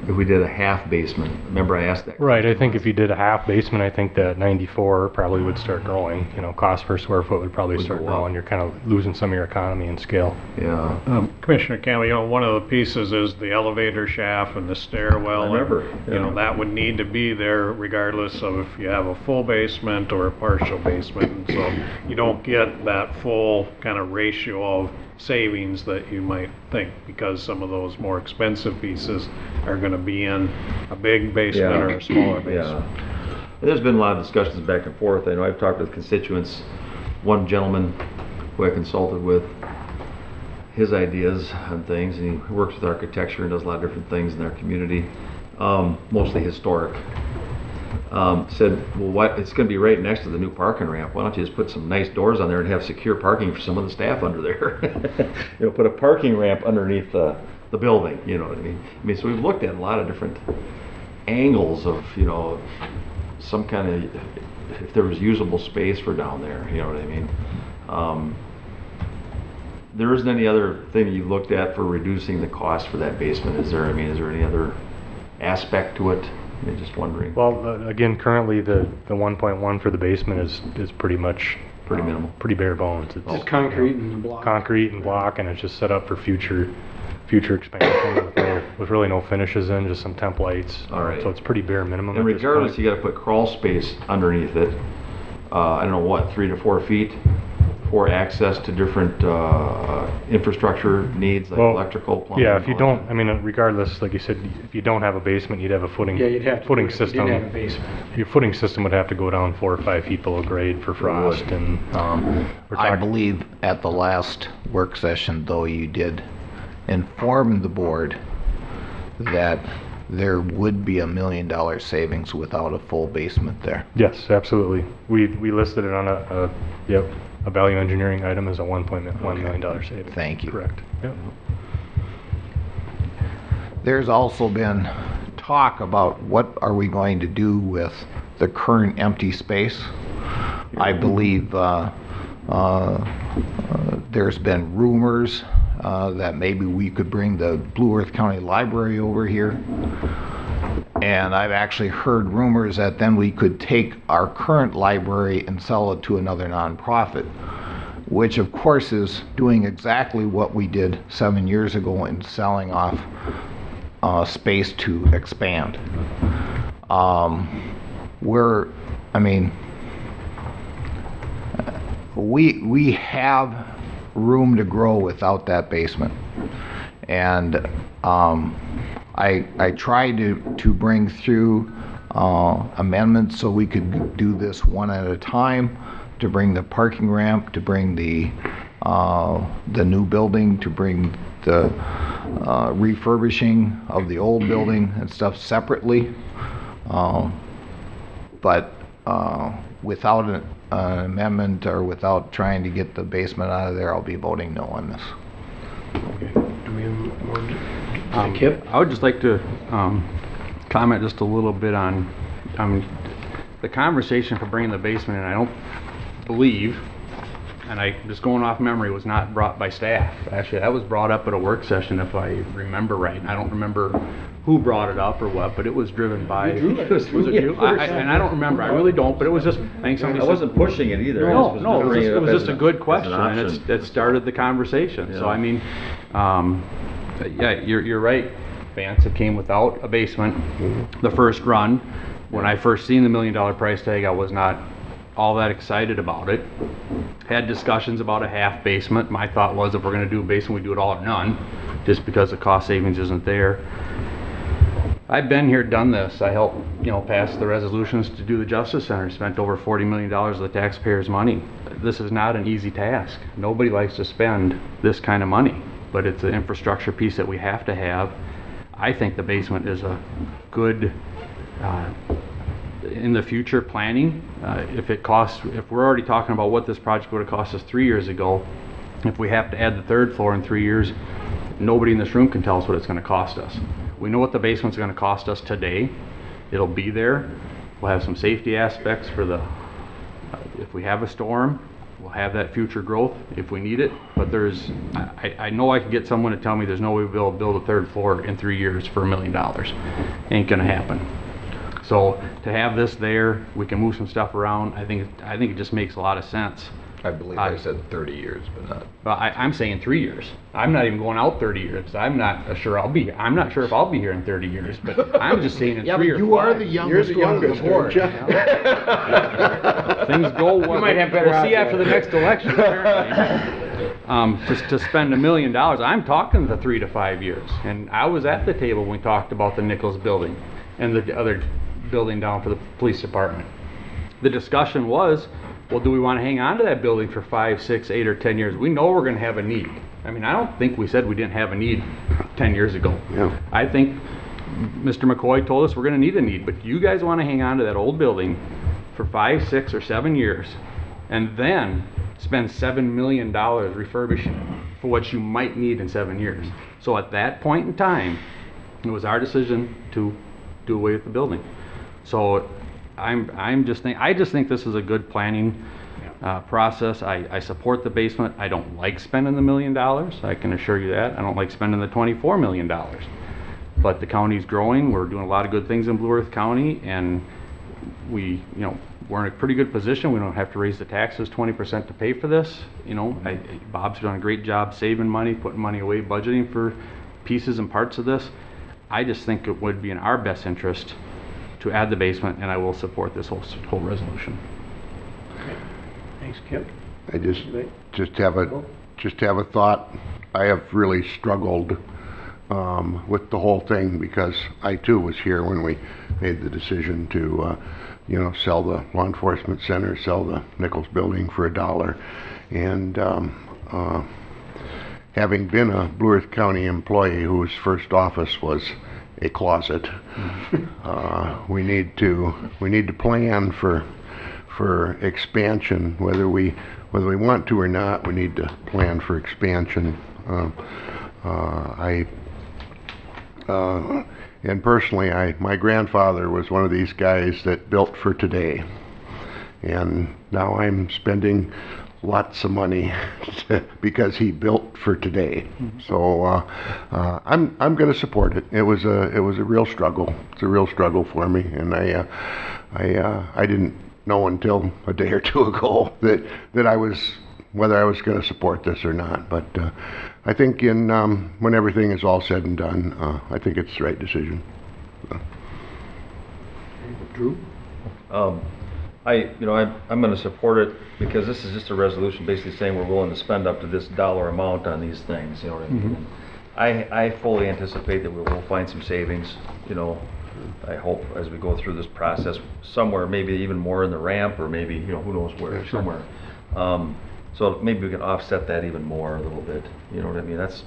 if we did a half basement. Remember I asked that?
Right, I think if you did a half basement, I think that 94 probably would start growing. You know, cost per square foot would probably
Would
start
go up.
growing. You're kind of losing some of your economy and scale.
Yeah.
Commissioner Campbell, one of the pieces is the elevator shaft and the stairwell.
I remember,
And, that would need to be there regardless of if you have a full basement or a partial basement. And so you don't get that full kind of ratio of savings that you might think, because some of those more expensive pieces are going to be in a big basement or a smaller basement.
Yeah. There's been a lot of discussions back and forth. I know I've talked with constituents. One gentleman who I consulted with, his ideas on things, and he works with architecture and does a lot of different things in our community, mostly historic. Said, well, what? It's going to be right next to the new parking ramp. Why don't you just put some nice doors on there and have secure parking for some of the staff under there? Put a parking ramp underneath the building. You know what I mean? So we've looked at a lot of different angles of, some kind of, if there was usable space for down there. You know what I mean? There isn't any other thing that you've looked at for reducing the cost for that basement, is there? Is there any other aspect to it? I'm just wondering.
Well, again, currently the 1.1 for the basement is pretty much
Pretty minimal.
pretty bare bones. It's
Just concrete and block.
concrete and block, and it's just set up for future expansion with really no finishes in, just some temp lights.
All right.
So it's pretty bare minimum.
And
at this
regardless,
point.
you got to put crawl space underneath it. I don't know what, 3 to 4 feet for access to different infrastructure needs like
Well,
electrical, plumbing.
Yeah, if you
all that.
don't, regardless, like you said, if you don't have a basement, you'd have a footing
Yeah, you'd have to.
footing
do it if you
system.
didn't have a basement.
Your footing system would have to go down 4 or 5 feet below grade for frost, and we're
I
talking.
believe at the last work session, though, you did inform the board that there would be $1 million savings without a full basement there.
Yes, absolutely. We listed it on a value engineering item as a $1 million savings.
Thank you.
Correct. Yep.
There's also been talk about what are we going to do with the current empty space. I believe there's been rumors that maybe we could bring the Blue Earth County Library over here. And I've actually heard rumors that then we could take our current library and sell it to another nonprofit, which of course is doing exactly what we did 7 years ago in selling off space to expand. We have room to grow without that basement. And I tried to bring through amendments so we could do this one at a time, to bring the parking ramp, to bring the new building, to bring the refurbishing of the old building and stuff separately. But without an amendment or without trying to get the basement out of there, I'll be voting no on this.
Do we have more? Kip?
I would just like to comment just a little bit on the conversation for bringing the basement in. I don't believe, and I just going off memory, was not brought by staff. Actually, that was brought up at a work session, if I remember right. And I don't remember who brought it up or what, but it was driven by. Was it you? And I don't remember. I really don't. But it was just. I think somebody
I
said-
wasn't pushing it either. I
No,
just
no,
bringing
it
up
was
as
just a
an-
good
as an
question, and
option.
it started the conversation. So
Yeah.
I mean, yeah, you're right, Vance. It came without a basement. The first run, when I first seen the $1 million price tag, I was not all that excited about it. Had discussions about a half basement. My thought was, if we're going to do a basement, we do it all or none, just because the cost savings isn't there. I've been here, done this. I helped, pass the resolutions to do the Justice Center. Spent over $40 million of the taxpayers' money. This is not an easy task. Nobody likes to spend this kind of money, but it's an infrastructure piece that we have to have. I think the basement is a good, in the future planning, if we're already talking about what this project would have cost us 3 years ago, if we have to add the third floor in 3 years, nobody in this room can tell us what it's going to cost us. We know what the basement's going to cost us today. It'll be there. We'll have some safety aspects for if we have a storm. We'll have that future growth if we need it, but I know I could get someone to tell me there's no way we'll build a third floor in 3 years for $1 million. Ain't gonna happen. So to have this there, we can move some stuff around. I think it just makes a lot of sense.
I believe I said 30 years, but not.
Well, I'm saying 3 years. I'm not even going out 30 years. I'm not sure I'm not sure if I'll be here in 30 years, but I'm just saying in 3 or 5.
You are the youngest one on the board.
Things go well.
You might have better
We'll see
odds,
after the next election, apparently. Just to spend $1 million, I'm talking the 3 to 5 years. And I was at the table when we talked about the Nichols building and the other building down for the police department. The discussion was, well, do we want to hang on to that building for 5, 6, 8, or 10 years? We know we're going to have a need. I mean, I don't think we said we didn't have a need 10 years ago.
Yeah.
I think Mr. McCoy told us we're going to need a need, but you guys want to hang on to that old building for 5, 6, or 7 years and then spend $7 million refurbishing it for what you might need in 7 years. So at that point in time, it was our decision to do away with the building. So I just think this is a good planning process. I support the basement. I don't like spending the $1 million. I can assure you that. I don't like spending the $24 million. But the county's growing. We're doing a lot of good things in Blue Earth County, and we're in a pretty good position. We don't have to raise the taxes 20% to pay for this. Bob's done a great job saving money, putting money away, budgeting for pieces and parts of this. I just think it would be in our best interest to add the basement, and I will support this whole resolution.
Okay. Thanks, Kip.
I just have a thought. I have really struggled with the whole thing because I too was here when we made the decision to sell the law enforcement center, sell the Nichols building for $1. And having been a Blue Earth County employee whose first office was a closet, we need to plan for expansion, whether we want to or not. We need to plan for expansion. And personally, my grandfather was one of these guys that built for today, and now I'm spending lots of money because he built for today. So I'm going to support it. It was a real struggle. It's a real struggle for me, and I didn't know until a day or two ago that I was whether I was going to support this or not. But I think when everything is all said and done, I think it's the right decision.
Drew?
I'm going to support it because this is just a resolution basically saying we're willing to spend up to this dollar amount on these things. You know what I mean? I fully anticipate that we will find some savings. I hope as we go through this process, somewhere maybe even more in the ramp, or maybe who knows where, somewhere. So maybe we can offset that even more a little bit. You know what I mean? That's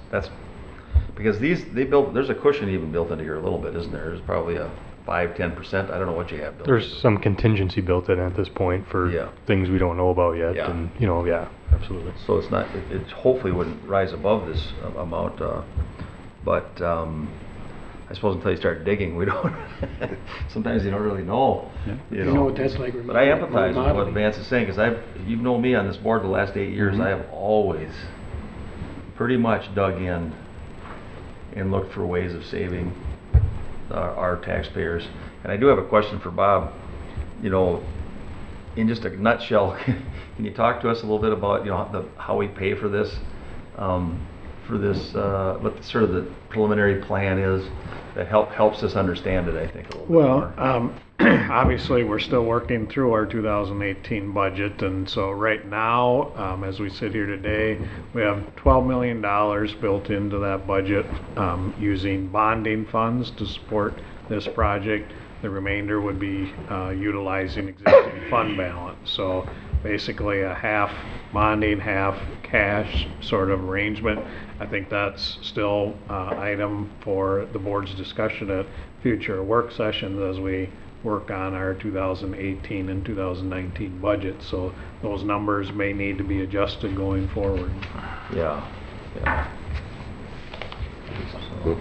because there's a cushion even built into here a little bit, isn't there? There's probably a 5-10%. I don't know what you have built.
There's some contingency built in at this point for things we don't know about yet.
Yeah.
And absolutely.
So it's not. It hopefully wouldn't rise above this amount, but I suppose until you start digging, we don't. Sometimes you don't really know.
Yeah. You know what that's like.
But I empathize with what Vance is saying, because you've known me on this board the last 8 years. I have always pretty much dug in and looked for ways of saving our taxpayers. And I do have a question for Bob. In just a nutshell, can you talk to us a little bit about how we pay for this? What sort of the preliminary plan is that helps us understand it, I think, a little bit more.
Obviously, we're still working through our 2018 budget, and so right now, as we sit here today, we have $12 million built into that budget using bonding funds to support this project. The remainder would be utilizing existing fund balance. So basically a half bonding, half cash sort of arrangement. I think that's still item for the board's discussion at future work sessions as we work on our 2018 and 2019 budget, so those numbers may need to be adjusted going forward.
Yeah, yeah. So,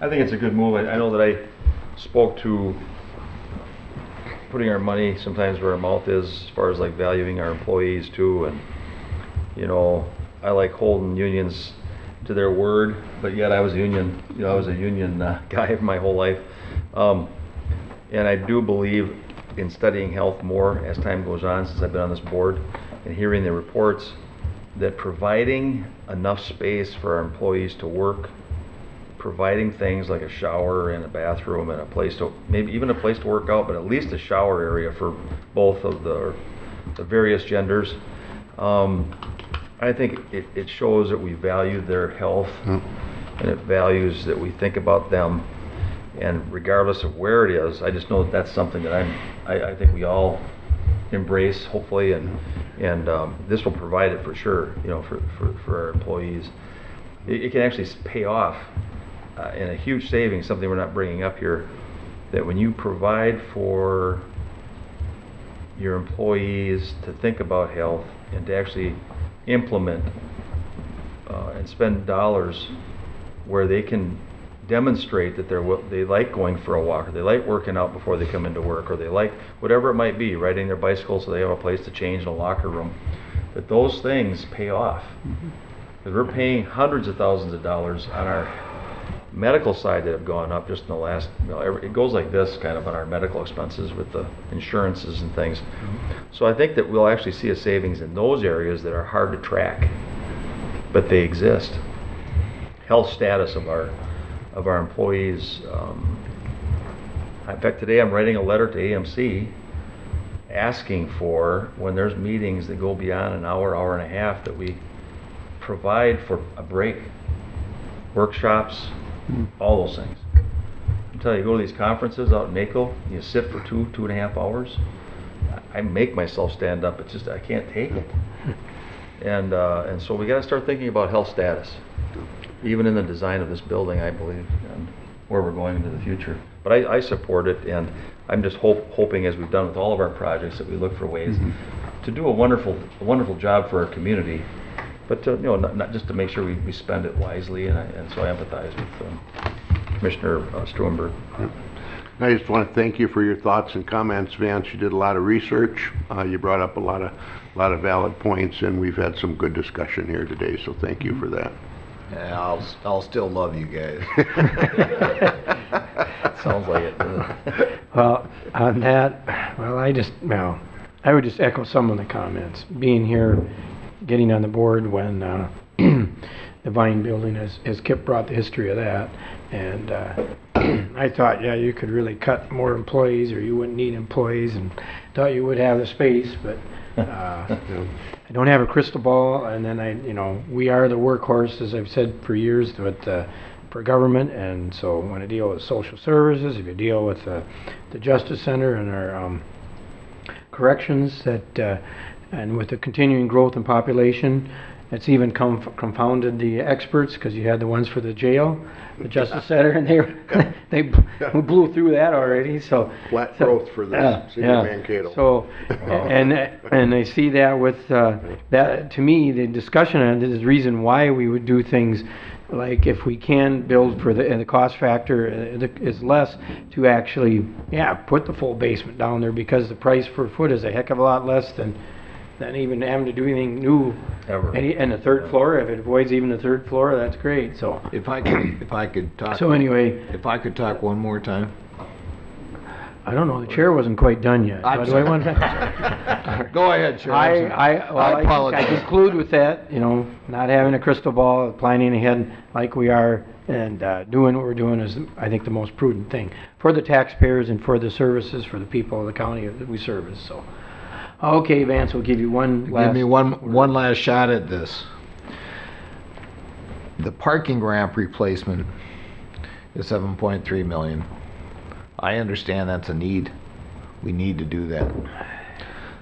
I think it's a good move. I know that I spoke to putting our money sometimes where our mouth is, as far as like valuing our employees too, and you know, I like holding unions to their word, but yet I was a union, I was a union guy my whole life, and I do believe in studying health more as time goes on, since I've been on this board, and hearing the reports that providing enough space for our employees to work, providing things like a shower and a bathroom and a place to, maybe even a place to work out, but at least a shower area for both of the various genders. I think it shows that we value their health, and it values that we think about them, and regardless of where it is, I just know that that's something that I think we all embrace, hopefully, and this will provide it for sure, for our employees. It can actually pay off in a huge savings, something we're not bringing up here, that when you provide for your employees to think about health and to actually implement and spend dollars where they can demonstrate that they like going for a walk, or they like working out before they come into work, or they like whatever it might be, riding their bicycle so they have a place to change in a locker room, that those things pay off. Because we're paying hundreds of thousands of dollars on our medical side that have gone up just in the last, it goes like this kind of on our medical expenses with the insurances and things. So I think that we'll actually see a savings in those areas that are hard to track, but they exist. Health status of our employees. In fact, today I'm writing a letter to AMC asking for, when there's meetings that go beyond an hour, hour and a half, that we provide for a break, workshops, all those things. I'm telling you, go to these conferences out in NACO, you sit for 2.5 hours. I make myself stand up. It's just, I can't take it. And so we got to start thinking about health status, even in the design of this building, I believe, and where we're going into the future. But I support it, and I'm just hoping, as we've done with all of our projects, that we look for ways to do a wonderful job for our community, but to, not just to make sure we spend it wisely, and so I empathize with Commissioner Struenberg.
I just want to thank you for your thoughts and comments, Vance. You did a lot of research. You brought up a lot of valid points, and we've had some good discussion here today, so thank you for that.
Yeah, I'll still love you guys.
Sounds like it.
Well, on that, I would just echo some of the comments. Being here, getting on the board when the Vine building, as Kip brought the history of that, and I thought, yeah, you could really cut more employees, or you wouldn't need employees, and thought you would have the space, but I don't have a crystal ball. And then we are the workhorse, as I've said for years, for government. And so when I deal with social services, if you deal with the Justice Center and our corrections, and with the continuing growth in population, it's even confounded the experts, because you had the ones for the jail, the Justice Center, and they blew through that already. So
flat growth for the city of Mankato.
So and I see that with that. To me, the discussion on this is the reason why we would do things like, if we can build for the cost factor is less, to actually put the full basement down there, because the price per foot is a heck of a lot less than even having to do anything new
ever.
And the third floor, if it avoids even the third floor, that's great. So
if I could talk.
So anyway,
if I could talk one more time.
I don't know. The chair wasn't quite done yet.
I'm
Do I
sorry.
want to?
Go ahead, Chair.
I
apologize.
I conclude with that. Not having a crystal ball, planning ahead like we are, and doing what we're doing is, I think, the most prudent thing for the taxpayers and for the services for the people of the county that we service. So. Okay, Vance, we'll give you one last...
Give me one last shot at this. The parking ramp replacement is $7.3 million. I understand that's a need. We need to do that.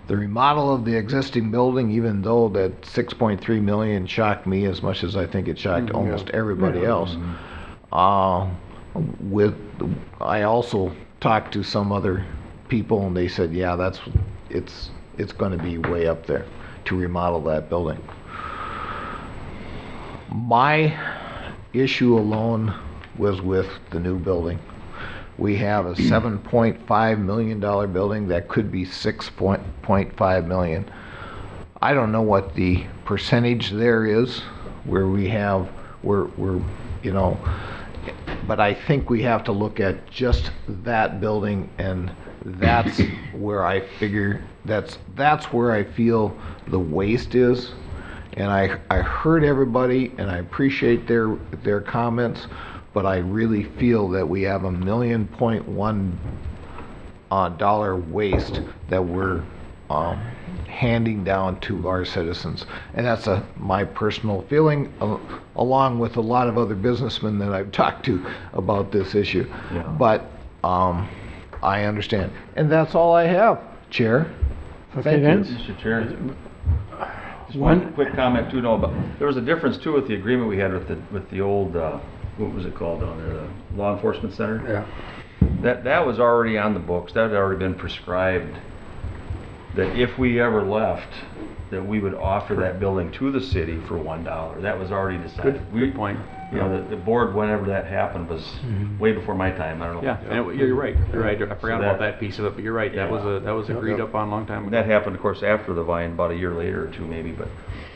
The remodel of the existing building, even though that $6.3 million shocked me as much as I think it shocked almost everybody else, I also talked to some other people and they said, yeah, it's gonna be way up there to remodel that building. My issue alone was with the new building. We have a $7.5 million building that could be $6.5 million. I don't know what the percentage there is where we're you know, but I think we have to look at just that building, and that's where I figure that's where I feel the waste is. And I heard everybody, and I appreciate their comments, but I really feel that we have $1.1 million dollar waste that we're handing down to our citizens. And that's my personal feeling, along with a lot of other businessmen that I've talked to about this issue.
Yeah.
But I understand. And that's all I have, Chair.
Okay, Vince?
Mr. Chair. Just
One-
one quick comment too, no, but there was a difference too with the agreement we had with the old, what was it called down there, the Law Enforcement Center?
Yeah.
That was already on the books, that had already been prescribed, that if we ever left, that we would offer that building to the city for $1. That was already decided.
Good point.
You know, the board, whenever that happened, was way before my time, I don't know.
Yeah, and you're right, I forgot
So
about that piece of it, but you're right, that was agreed up on a long time ago.
And that happened, of course, after the Vine, about a year later or two maybe, but,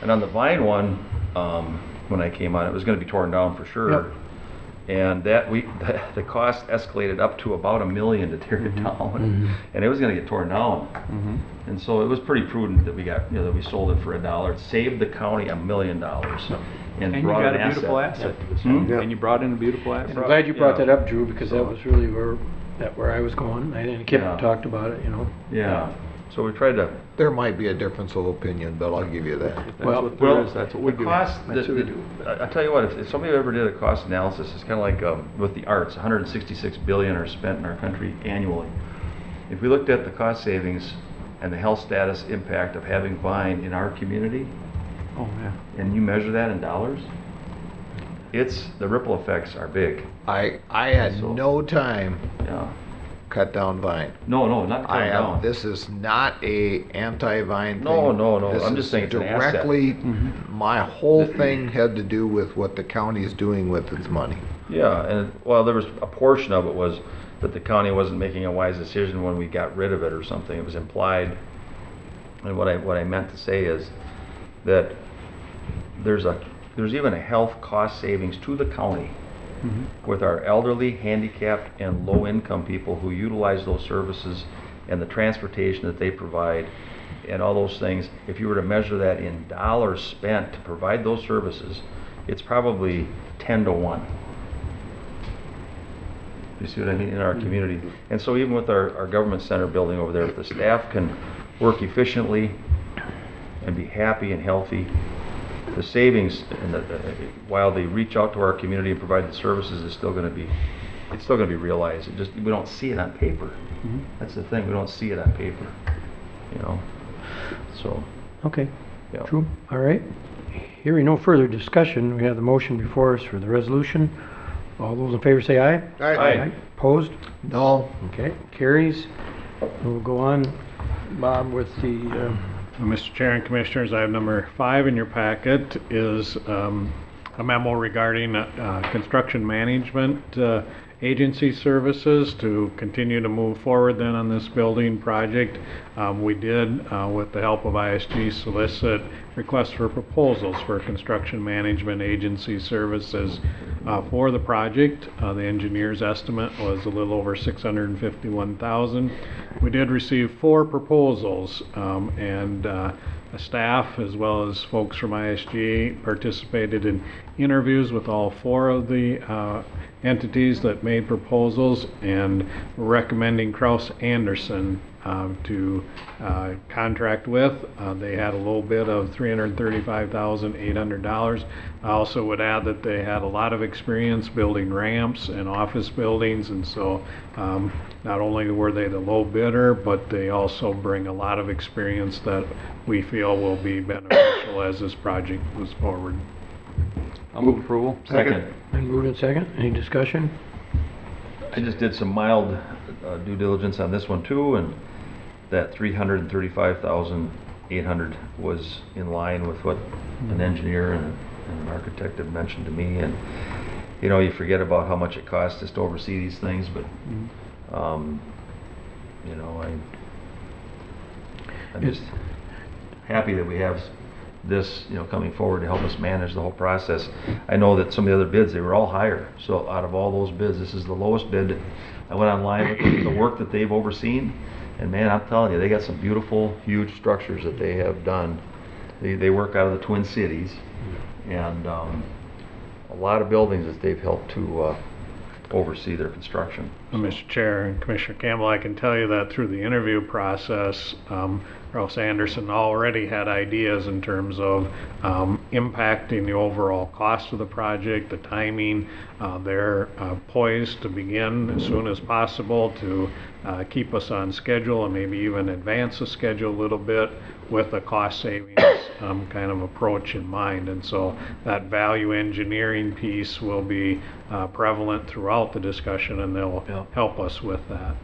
and on the Vine one, when I came on, it was gonna be torn down for sure.
Yep.
And the cost escalated up to about $1 million to tear it down, and it was gonna get torn down. And so it was pretty prudent that we got, that we sold it for $1. It saved the county $1 million.
And you
brought
got
an
a beautiful asset to this, and you brought in a beautiful asset.
And I'm glad you brought
Yeah.
that up, Drew, because that was really where I was going. And Kip
Yeah.
talked about it, you know.
Yeah, so we tried to.
There might be a difference of opinion, but I'll give you that.
That's
Well-
what there is, that's what we
the
do.
cost,
That's what we do.
I tell you what, if somebody ever did a cost analysis, it's kind of like with the arts, 166 billion are spent in our country annually. If we looked at the cost savings and the health status impact of having Vine in our community,
Oh, yeah.
and you measure that in dollars, the ripple effects are big.
I had
So-
no time
Yeah.
cut down Vine.
No, not cutting down.
This is not a anti-Vine thing.
No.
This
I'm
is
just saying it's an asset.
directly, my whole thing had to do with what the county is doing with its money.
Yeah, and well, there was a portion of it was that the county wasn't making a wise decision when we got rid of it or something. It was implied. And what I meant to say is that there's even a health cost savings to the county with our elderly, handicapped, and low-income people who utilize those services and the transportation that they provide and all those things. If you were to measure that in dollars spent to provide those services, it's probably 10 to 1. You see what I mean, in our community? And so even with our government center building over there, if the staff can work efficiently and be happy and healthy, the savings, and while they reach out to our community and provide the services, it's still going to be realized. We don't see it on paper. That's the thing, we don't see it on paper, so.
Okay,
Yeah.
true, all right. Hearing no further discussion, we have the motion before us for the resolution. All those in favor say aye.
Aye.
Opposed?
No,
Okay, carries. We'll go on, Bob, with the,
Mr. Chair and Commissioners, I have number 5 in your packet is a memo regarding construction management agency services to continue to move forward then on this building project. We did, with the help of ISG, solicit requests for proposals for construction management agency services for the project. The engineer's estimate was a little over $651,000. We did receive 4 proposals, and staff as well as folks from ISG participated in interviews with all 4 of the entities that made proposals, and recommending Kraus Anderson to contract with. They had a low bid of $335,800. I also would add that they had a lot of experience building ramps and office buildings, and so not only were they the low bidder, but they also bring a lot of experience that we feel will be beneficial as this project moves forward.
I'll move approval.
Second.
and moved in second, any discussion?
I just did some mild due diligence on this one too, and that 335,800 was in line with what an engineer and an architect had mentioned to me. And you know, you forget about how much it costs just to oversee these things, but you know, I'm just happy that we have this, you know, coming forward to help us manage the whole process. I know that some of the other bids, they were all higher. So out of all those bids, this is the lowest bid. I went online with the work that they've overseen, and man, I'm telling you, they got some beautiful, huge structures that they have done. They work out of the Twin Cities, and a lot of buildings that they've helped to oversee their construction.
Mr. Chair and Commissioner Campbell, I can tell you that through the interview process, Rouse Anderson already had ideas in terms of impacting the overall cost of the project, the timing. They're poised to begin as soon as possible to keep us on schedule and maybe even advance the schedule a little bit with a cost savings kind of approach in mind. And so that value engineering piece will be prevalent throughout the discussion, and they'll help us with that.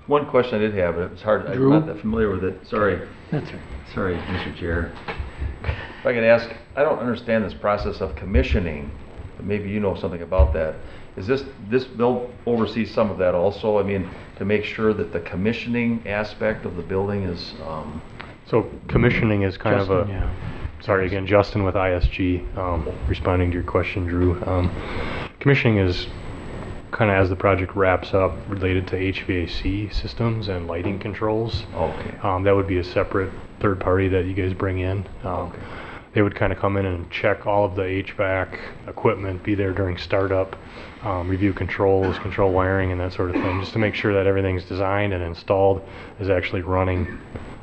One question I did have, and it was hard,
Drew?
I'm not that familiar with it. Sorry.
That's right.
Sorry, Mr. Chair. If I could ask, I don't understand this process of commissioning, but maybe you know something about that. Is this they'll oversee some of that also? I mean, to make sure that the commissioning aspect of the building is...
So commissioning is kind of
Justin,
a,
yeah.
sorry again, Justin with ISG, responding to your question, Drew. Commissioning is kind of as the project wraps up related to HVAC systems and lighting controls.
Okay.
That would be a separate third party that you guys bring in.
Okay.
They would kind of come in and check all of the HVAC equipment, be there during startup, review controls, control wiring, and that sort of thing, just to make sure that everything's designed and installed is actually running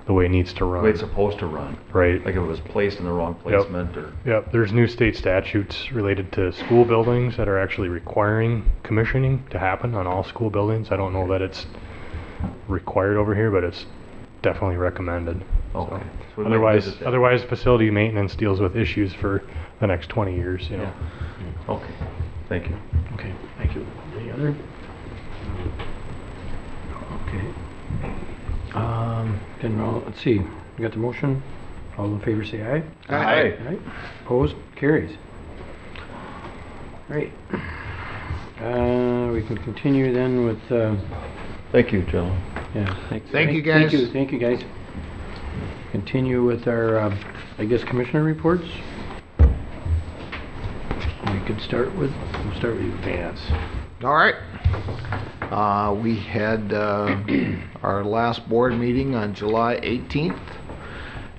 the way it needs to run.
The way it's supposed to run.
Right.
Like if it was placed in the wrong placement or...
Yep, there's new state statutes related to school buildings that are actually requiring commissioning to happen on all school buildings. I don't know that it's required over here, but it's definitely recommended.
Okay. So we might visit that.
Otherwise facility maintenance deals with issues for the next 20 years, you know.
Yeah. Okay. Thank you.
Okay, thank you. Any other? Okay. Then, let's see, you got the motion? All in favor say aye.
Aye.
Aye. Opposed? Carries. Right. We can continue then with,
Thank you, gentlemen.
yeah. Thank
you, guys.
Thank you, guys. Continue with our, I guess, commissioner reports. We could start with you, Vance.
All right. We had our last board meeting on July 18th,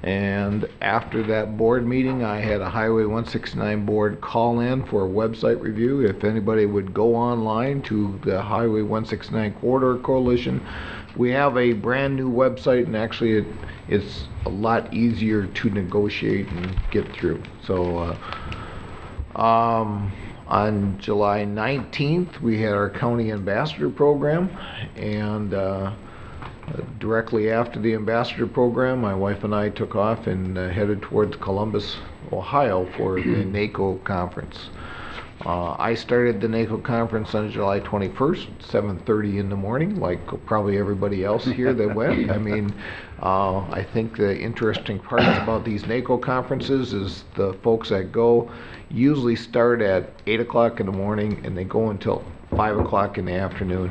and after that board meeting, I had a Highway 169 board call in for a website review. If anybody would go online to the Highway 169 Corridor Coalition, we have a brand new website, and actually it's a lot easier to negotiate and get through. So on July 19th, we had our County Ambassador Program, and directly after the Ambassador Program, my wife and I took off and headed towards Columbus, Ohio for the NACO conference. I started the NACO conference on July 21st, 7:30 in the morning, like probably everybody else here that went. I mean, I think the interesting part about these NACO conferences is the folks that go usually start at 8 o'clock in the morning and they go until 5 o'clock in the afternoon.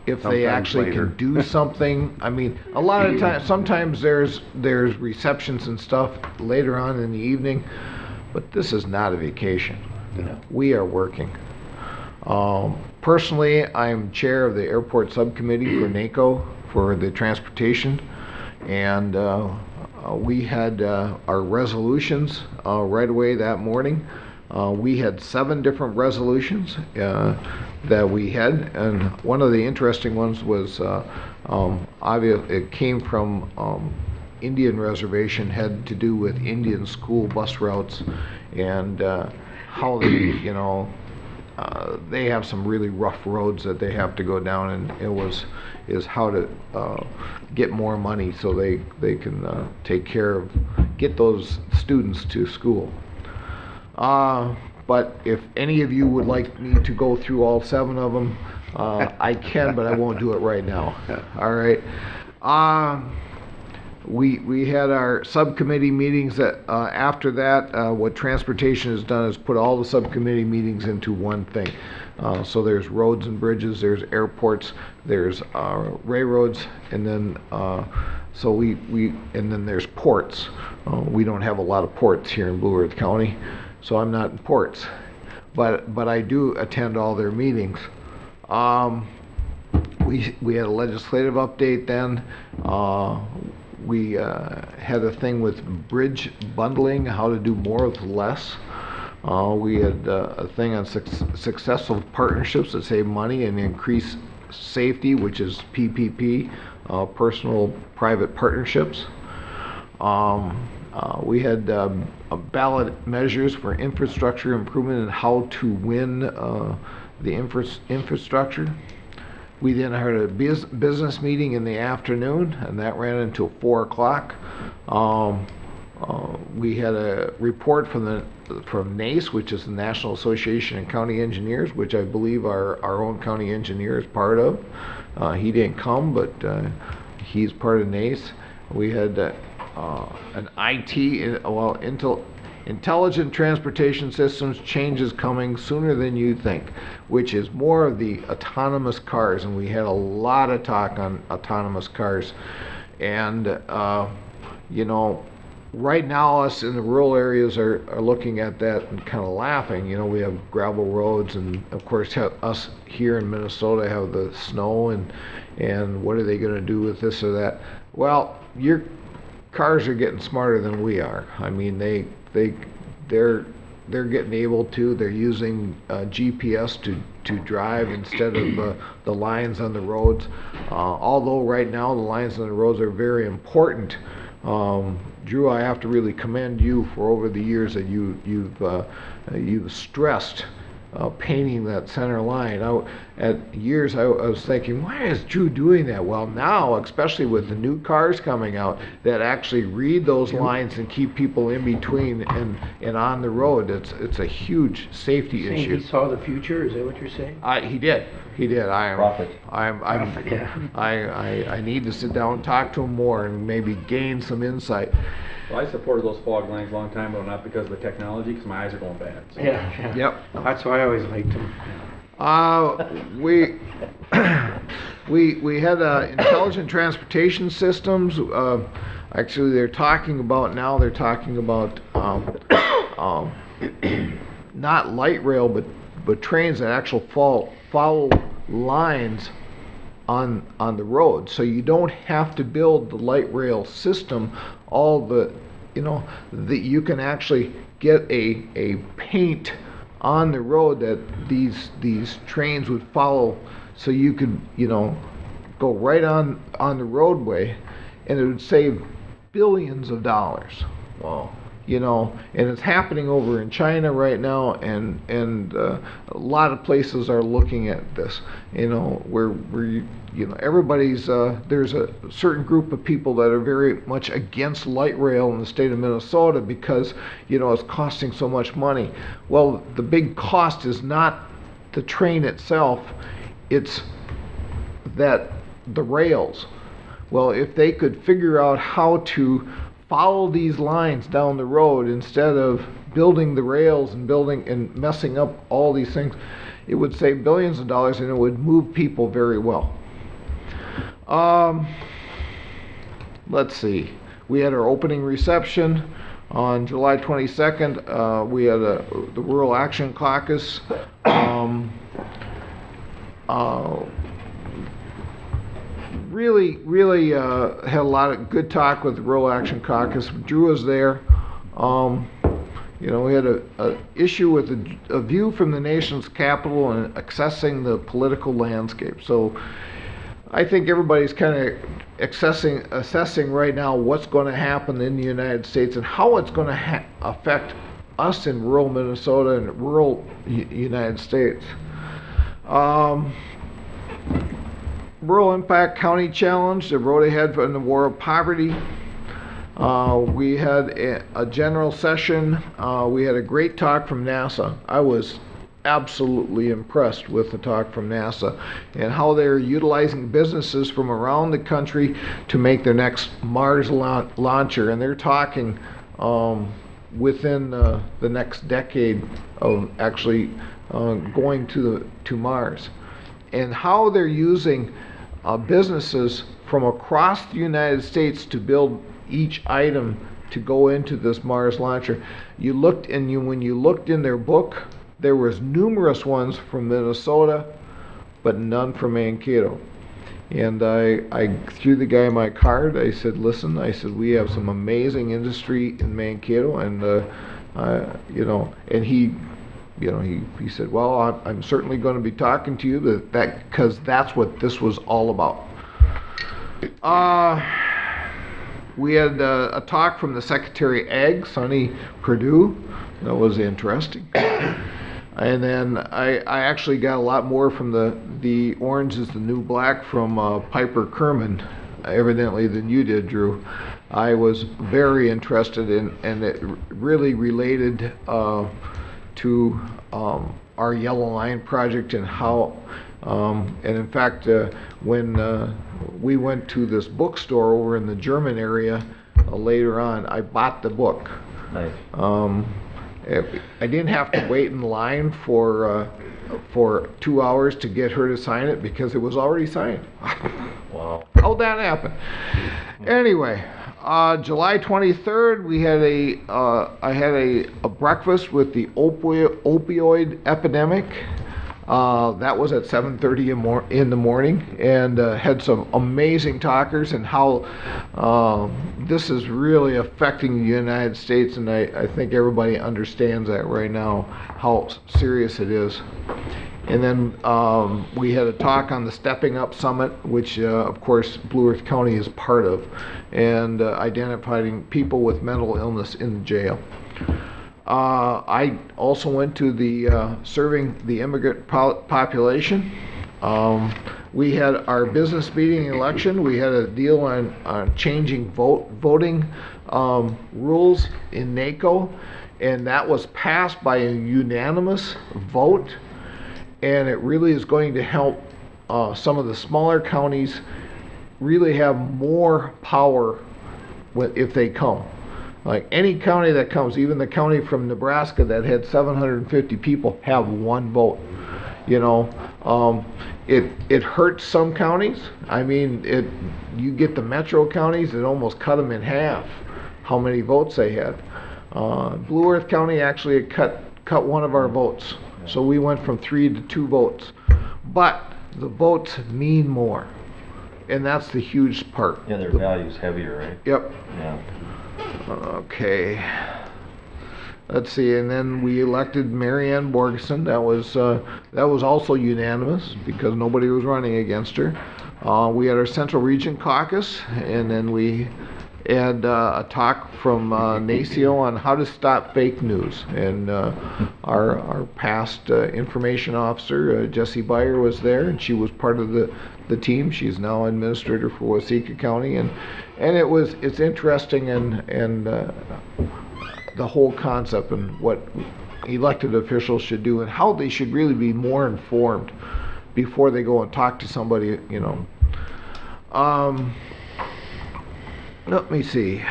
If they
Sometimes
actually
later.
can do something, I mean, a lot of times, sometimes there's receptions and stuff later on in the evening, but this is not a vacation. We are working. Personally, I'm chair of the airport subcommittee for NACO for the transportation, and we had our resolutions right away that morning. We had 7 different resolutions that we had, and one of the interesting ones was it came from Indian reservation, had to do with Indian school bus routes and how they, they have some really rough roads that they have to go down, and is how to get more money so they can get those students to school. But if any of you would like me to go through all 7 of them, I can, but I won't do it right now. All right. We had our subcommittee meetings. That after that, what transportation has done is put all the subcommittee meetings into one thing. So there's roads and bridges, there's airports, there's railroads, and then and then there's ports. We don't have a lot of ports here in Blue Earth County, so I'm not in ports, but I do attend all their meetings. We had a legislative update then. We had a thing with bridge bundling, how to do more with less. We had a thing on successful partnerships that save money and increase safety, which is PPP, personal private partnerships. We had ballot measures for infrastructure improvement and how to win the infrastructure. We then had a business meeting in the afternoon, and that ran until 4 o'clock. We had a report from NACE, which is the National Association of County Engineers, which I believe our own county engineer is part of. He didn't come, but he's part of NACE. We had an IT, Intelligent Transportation Systems changes coming sooner than you think, which is more of the autonomous cars, and we had a lot of talk on autonomous cars. And right now us in the rural areas are looking at that and kind of laughing. We have gravel roads, and of course us here in Minnesota have the snow, and what are they going to do with this or that? Well, your cars are getting smarter than we are. I mean, they're getting able to. They're using GPS to drive instead of the lines on the roads. Although right now the lines on the roads are very important. Drew, I have to really commend you for over the years that you've stressed painting that center line. I was thinking, why is Drew doing that? Well, now, especially with the new cars coming out that actually read those lines and keep people in between and on the road, it's a huge safety issue.
He saw the future. Is that what you're saying?
He did.
Profit.
I need to sit down and talk to him more and maybe gain some insight.
Well, I supported those fog lines a long time ago, not because of the technology, because my eyes are going bad. So.
Yeah.
Yep.
That's why I always liked them.
We had intelligent transportation systems. Actually, they're talking about not light rail, but trains that actually follow lines on the road, so you don't have to build the light rail system. You can actually get a paint on the road that these trains would follow, so you could go right on the roadway, and it would save billions of dollars.
Wow.
And it's happening over in China right now, and a lot of places are looking at this. Where everybody's there's a certain group of people that are very much against light rail in the state of Minnesota because it's costing so much money. Well, the big cost is not the train itself; it's that the rails. Well, if they could figure out how to follow these lines down the road instead of building the rails and messing up all these things, it would save billions of dollars, and it would move people very well. Let's see. We had our opening reception on July 22nd. We had the Rural Action Caucus. Really had a lot of good talk with the Rural Action Caucus. Drew was there. We had a issue with a view from the nation's capital and accessing the political landscape. So I think everybody's kind of assessing right now what's going to happen in the United States and how it's going to affect us in rural Minnesota and rural United States. Rural Impact County Challenge, the road ahead in the war of poverty. We had a general session. We had a great talk from NASA. I was absolutely impressed with the talk from NASA and how they're utilizing businesses from around the country to make their next Mars launcher. And they're talking within the next decade of actually going to Mars. And how they're using businesses from across the United States to build each item to go into this Mars launcher. You looked and when you looked in their book, there was numerous ones from Minnesota, but none from Mankato. And I threw the guy my card. I said, listen, I said, we have some amazing industry in Mankato, and and he said, well, I'm certainly going to be talking to you because that's what this was all about. We had a talk from the Secretary of Ag, Sonny Perdue. That was interesting. And then I actually got a lot more from the Orange is the New Black from Piper Kerman, evidently, than you did, Drew. I was very interested in, and it really related to our Yellow Line project and how, and in fact, when we went to this bookstore over in the German area later on, I bought the book.
Nice.
I didn't have to wait in line for 2 hours to get her to sign it because it was already signed.
Wow.
How'd that happen? Anyway, July 23rd, we had I had a breakfast with the opioid epidemic. That was at 7:30 in the morning, and had some amazing talkers and how this is really affecting the United States, and I think everybody understands that right now, how serious it is. And then we had a talk on the Stepping Up Summit, which of course Blue Earth County is part of, and identifying people with mental illness in the jail. I also went to the serving the immigrant population. We had our business meeting election. We had a deal on changing voting rules in NACO, and that was passed by a unanimous vote. And it really is going to help some of the smaller counties really have more power if they come. Like any county that comes, even the county from Nebraska that had 750 people, have one vote. You know, it hurts some counties. I mean, you get the metro counties, it almost cut them in half, how many votes they had. Blue Earth County actually cut one of our votes. So we went from 3 to 2 votes. But the votes mean more. And that's the huge part.
Yeah, their value's heavier, right?
Yep.
Yeah.
Okay. Let's see, and then we elected Marianne Borgeson. That was also unanimous because nobody was running against her. We had our Central Region Caucus, and then we had a talk from NACIO on how to stop fake news. And our past information officer, Jessie Beyer, was there, and she was part of the team. She's now administrator for Waseca County, and it's interesting and the whole concept and what elected officials should do and how they should really be more informed before they go and talk to somebody, you know. Let me see.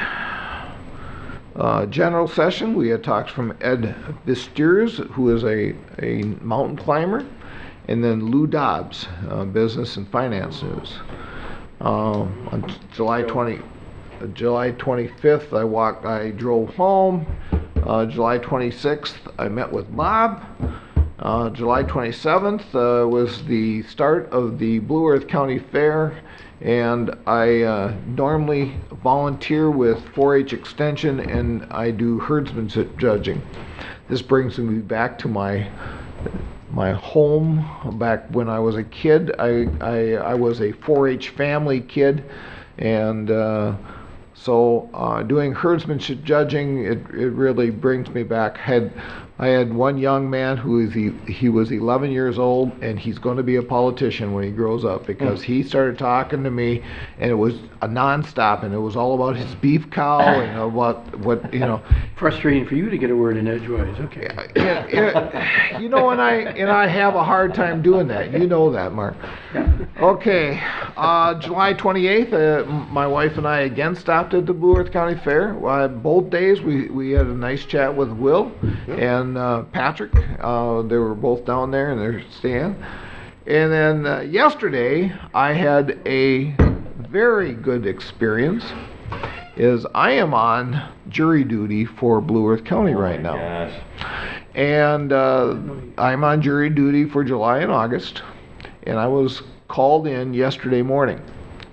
General session, we had talks from Ed Visters, who is a mountain climber, and then Lou Dobbs, business and finance news. On July 25th, I drove home. July 26th, I met with Bob. July 27th was the start of the Blue Earth County Fair, and I normally volunteer with 4-H Extension, and I do herdsmanship judging. This brings me back to my home. Back when I was a kid, I was a 4-H family kid, and so doing herdsmanship judging, it really brings me back. Had I had one young man who is he was 11 years old, and he's going to be a politician when he grows up, because he started talking to me, and it was a nonstop, and it was all about his beef cow and about what, you know.
Frustrating for you to get a word in edgewise, okay.
You know, and I have a hard time doing that. You know that, Mark. Okay, July 28th, my wife and I again stopped at the Blue Earth County Fair. Both days we had a nice chat with Will and Patrick. They were both down there in their stand. And then yesterday I had a very good experience. I am on jury duty for Blue Earth County right now.
Gosh.
And I'm on jury duty for July and August. And I was called in yesterday morning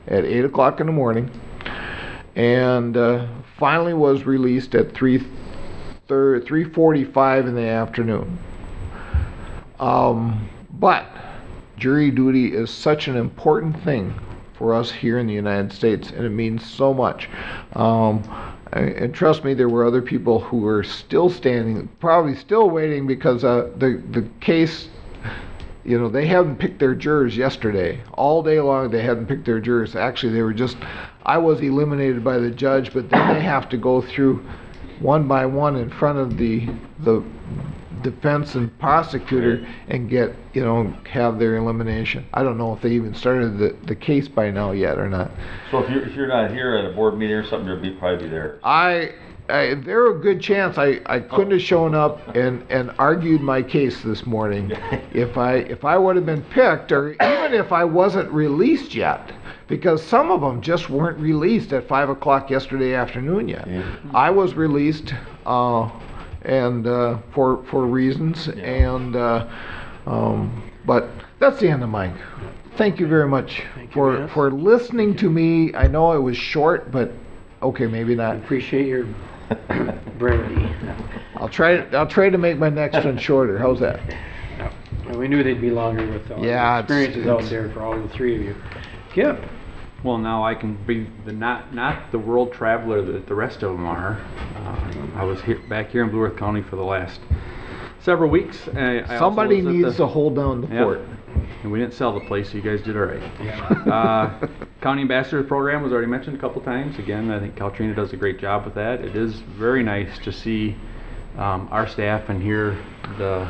at 8 o'clock in the morning, and finally was released at 3:45 in the afternoon. But jury duty is such an important thing for us here in the United States, and it means so much. And trust me, there were other people who were still standing, probably still waiting, because the case, you know, they hadn't picked their jurors yesterday. All day long they hadn't picked their jurors. Actually, they were just, I was eliminated by the judge, but then they have to go through one by one in front of the defense and prosecutor and get, you know, have their elimination. I don't know if they even started the case by now yet or not.
So if you're not here at a board meeting or something, you'll probably be there.
There a good chance I couldn't have shown up and argued my case this morning if I would have been picked, or even if I wasn't released yet, because some of them just weren't released at 5 o'clock yesterday afternoon yet. Yeah. I was released and for reasons, and but that's the end of mine. Thank you very much for listening to me. I know it was short, but okay, maybe not.
I appreciate your brevity.
I'll try to make my next one shorter. How's that?
Well, we knew they'd be longer with all the experiences out there for all the three of you. Kip.
Well, now I can be not the world traveler that the rest of them are. I was back here in Blue Earth County for the last several weeks.
Somebody needs to hold down the fort.
And we didn't sell the place, so you guys did all right. Yeah. County Ambassador Program was already mentioned a couple times. Again, I think Caltrina does a great job with that. It is very nice to see our staff and hear that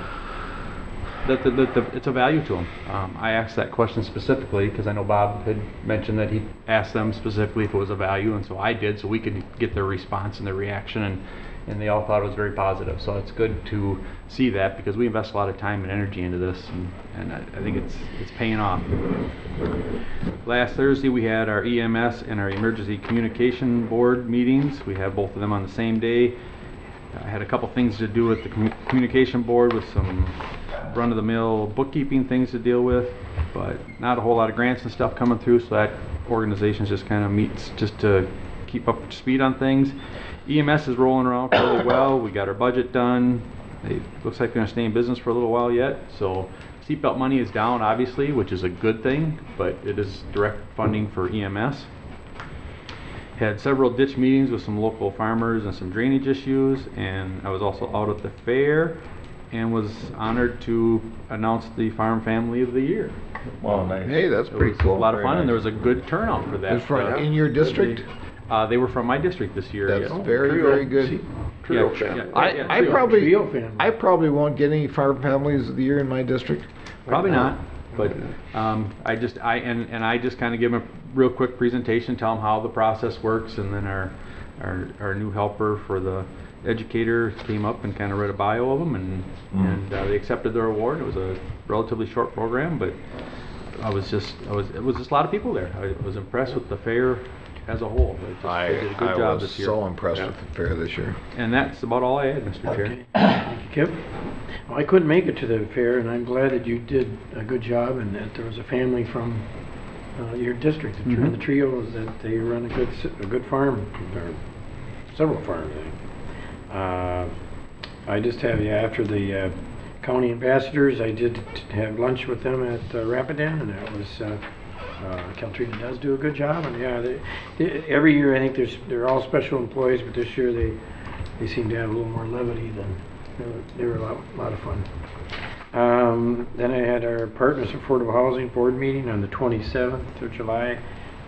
it's a value to them. I asked that question specifically because I know Bob had mentioned that he asked them specifically if it was a value, and so I did, so we could get their response and their reaction, and they all thought it was very positive. So it's good to see that, because we invest a lot of time and energy into this, and I think it's paying off. Last Thursday we had our EMS and our Emergency Communication Board meetings. We had both of them on the same day. I had a couple things to do with the communication board, with some run-of-the-mill bookkeeping things to deal with, but not a whole lot of grants and stuff coming through, so that organization just kind of meets just to keep up to speed on things. EMS is rolling around fairly well. We got our budget done. It looks like they're going to stay in business for a little while yet, so seatbelt money is down, obviously, which is a good thing, but it is direct funding for EMS. Had several ditch meetings with some local farmers and some drainage issues, and I was also out at the fair and was honored to announce the Farm Family of the Year.
Wow, nice.
Hey, that's pretty cool.
A lot of fun, and there was a good turnout for that.
In your district?
They were from my district this year.
That's
yes.
very good.
Trio family.
I probably won't get any Farm Families of the Year in my district.
Probably not. But I just kind of give them a real quick presentation, tell them how the process works, and then our new helper for the educator came up and kind of read a bio of them, and they accepted their award. It was a relatively short program, but it was just a lot of people there. I was impressed with the fair as a whole. They did a good job this year.
I was so impressed with the fair this year.
And that's about all I had, Mr. Chair.
Thank you, Kip. Well, I couldn't make it to the fair, and I'm glad that you did a good job, and that there was a family from your district, the trio, that they run a good farm, or several farms, I think. I just have, after the county ambassadors, I did have lunch with them at Rapidan, and that was Caltrina does do a good job, and every year I think they're all special employees, but this year they seem to have a little more levity They were a lot of fun. Then I had our Partners Affordable Housing Board meeting on the 27th of July,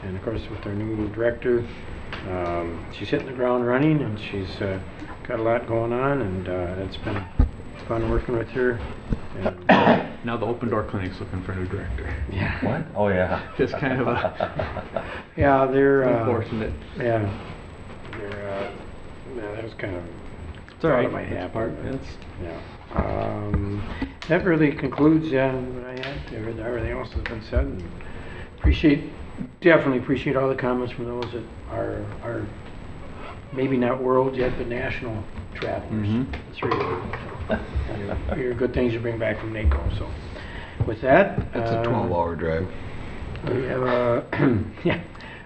and of course with our new director. She's hitting the ground running, and she's got a lot going on, and it's been fun working with her. And,
Now the Open Door Clinic's looking for a new director.
yeah.
What? Oh, yeah.
Just kind of a
Yeah, they're
unfortunate.
yeah, they're yeah, that was kind of
It's all right.
It might happen.
It's-
Yeah. That really concludes what I had. Everything else has been said. And definitely appreciate all the comments from those that are maybe not world yet, but national travelers.
Mhm.
That's really your good things you bring back from NACO. So with that,
It's a 12-hour drive.
we have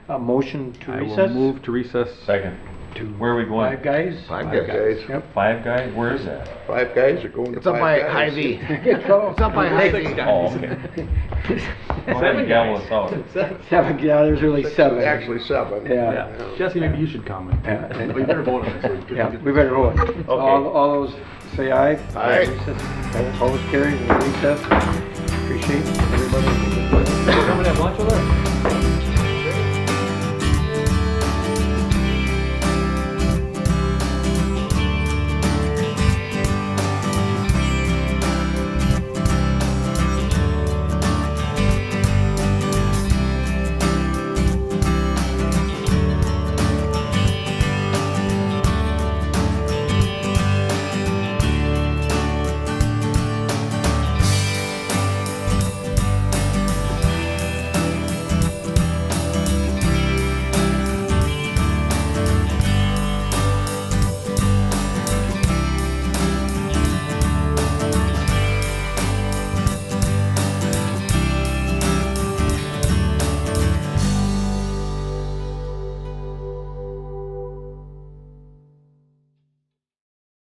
a motion to
I
recess.
will move to recess.
Second.
To
Where are we going?
Five Guys.
Five
Guys.
Yep.
Five Guys? Where is that?
Five Guys are going to
It's up
Five
by
Guys.
Hy-Vee.
It's
up by Hy-Vee.
Oh, okay. Seven gallons out.
Seven. Yeah, there's really seven.
Actually 7.
Yeah.
Jesse, maybe you should comment.
Yeah.
We better vote on this.
Yeah, we better vote. All those say aye.
Aye.
Recess. All those carried, and recess. Appreciate everybody.
Coming to have lunch with us?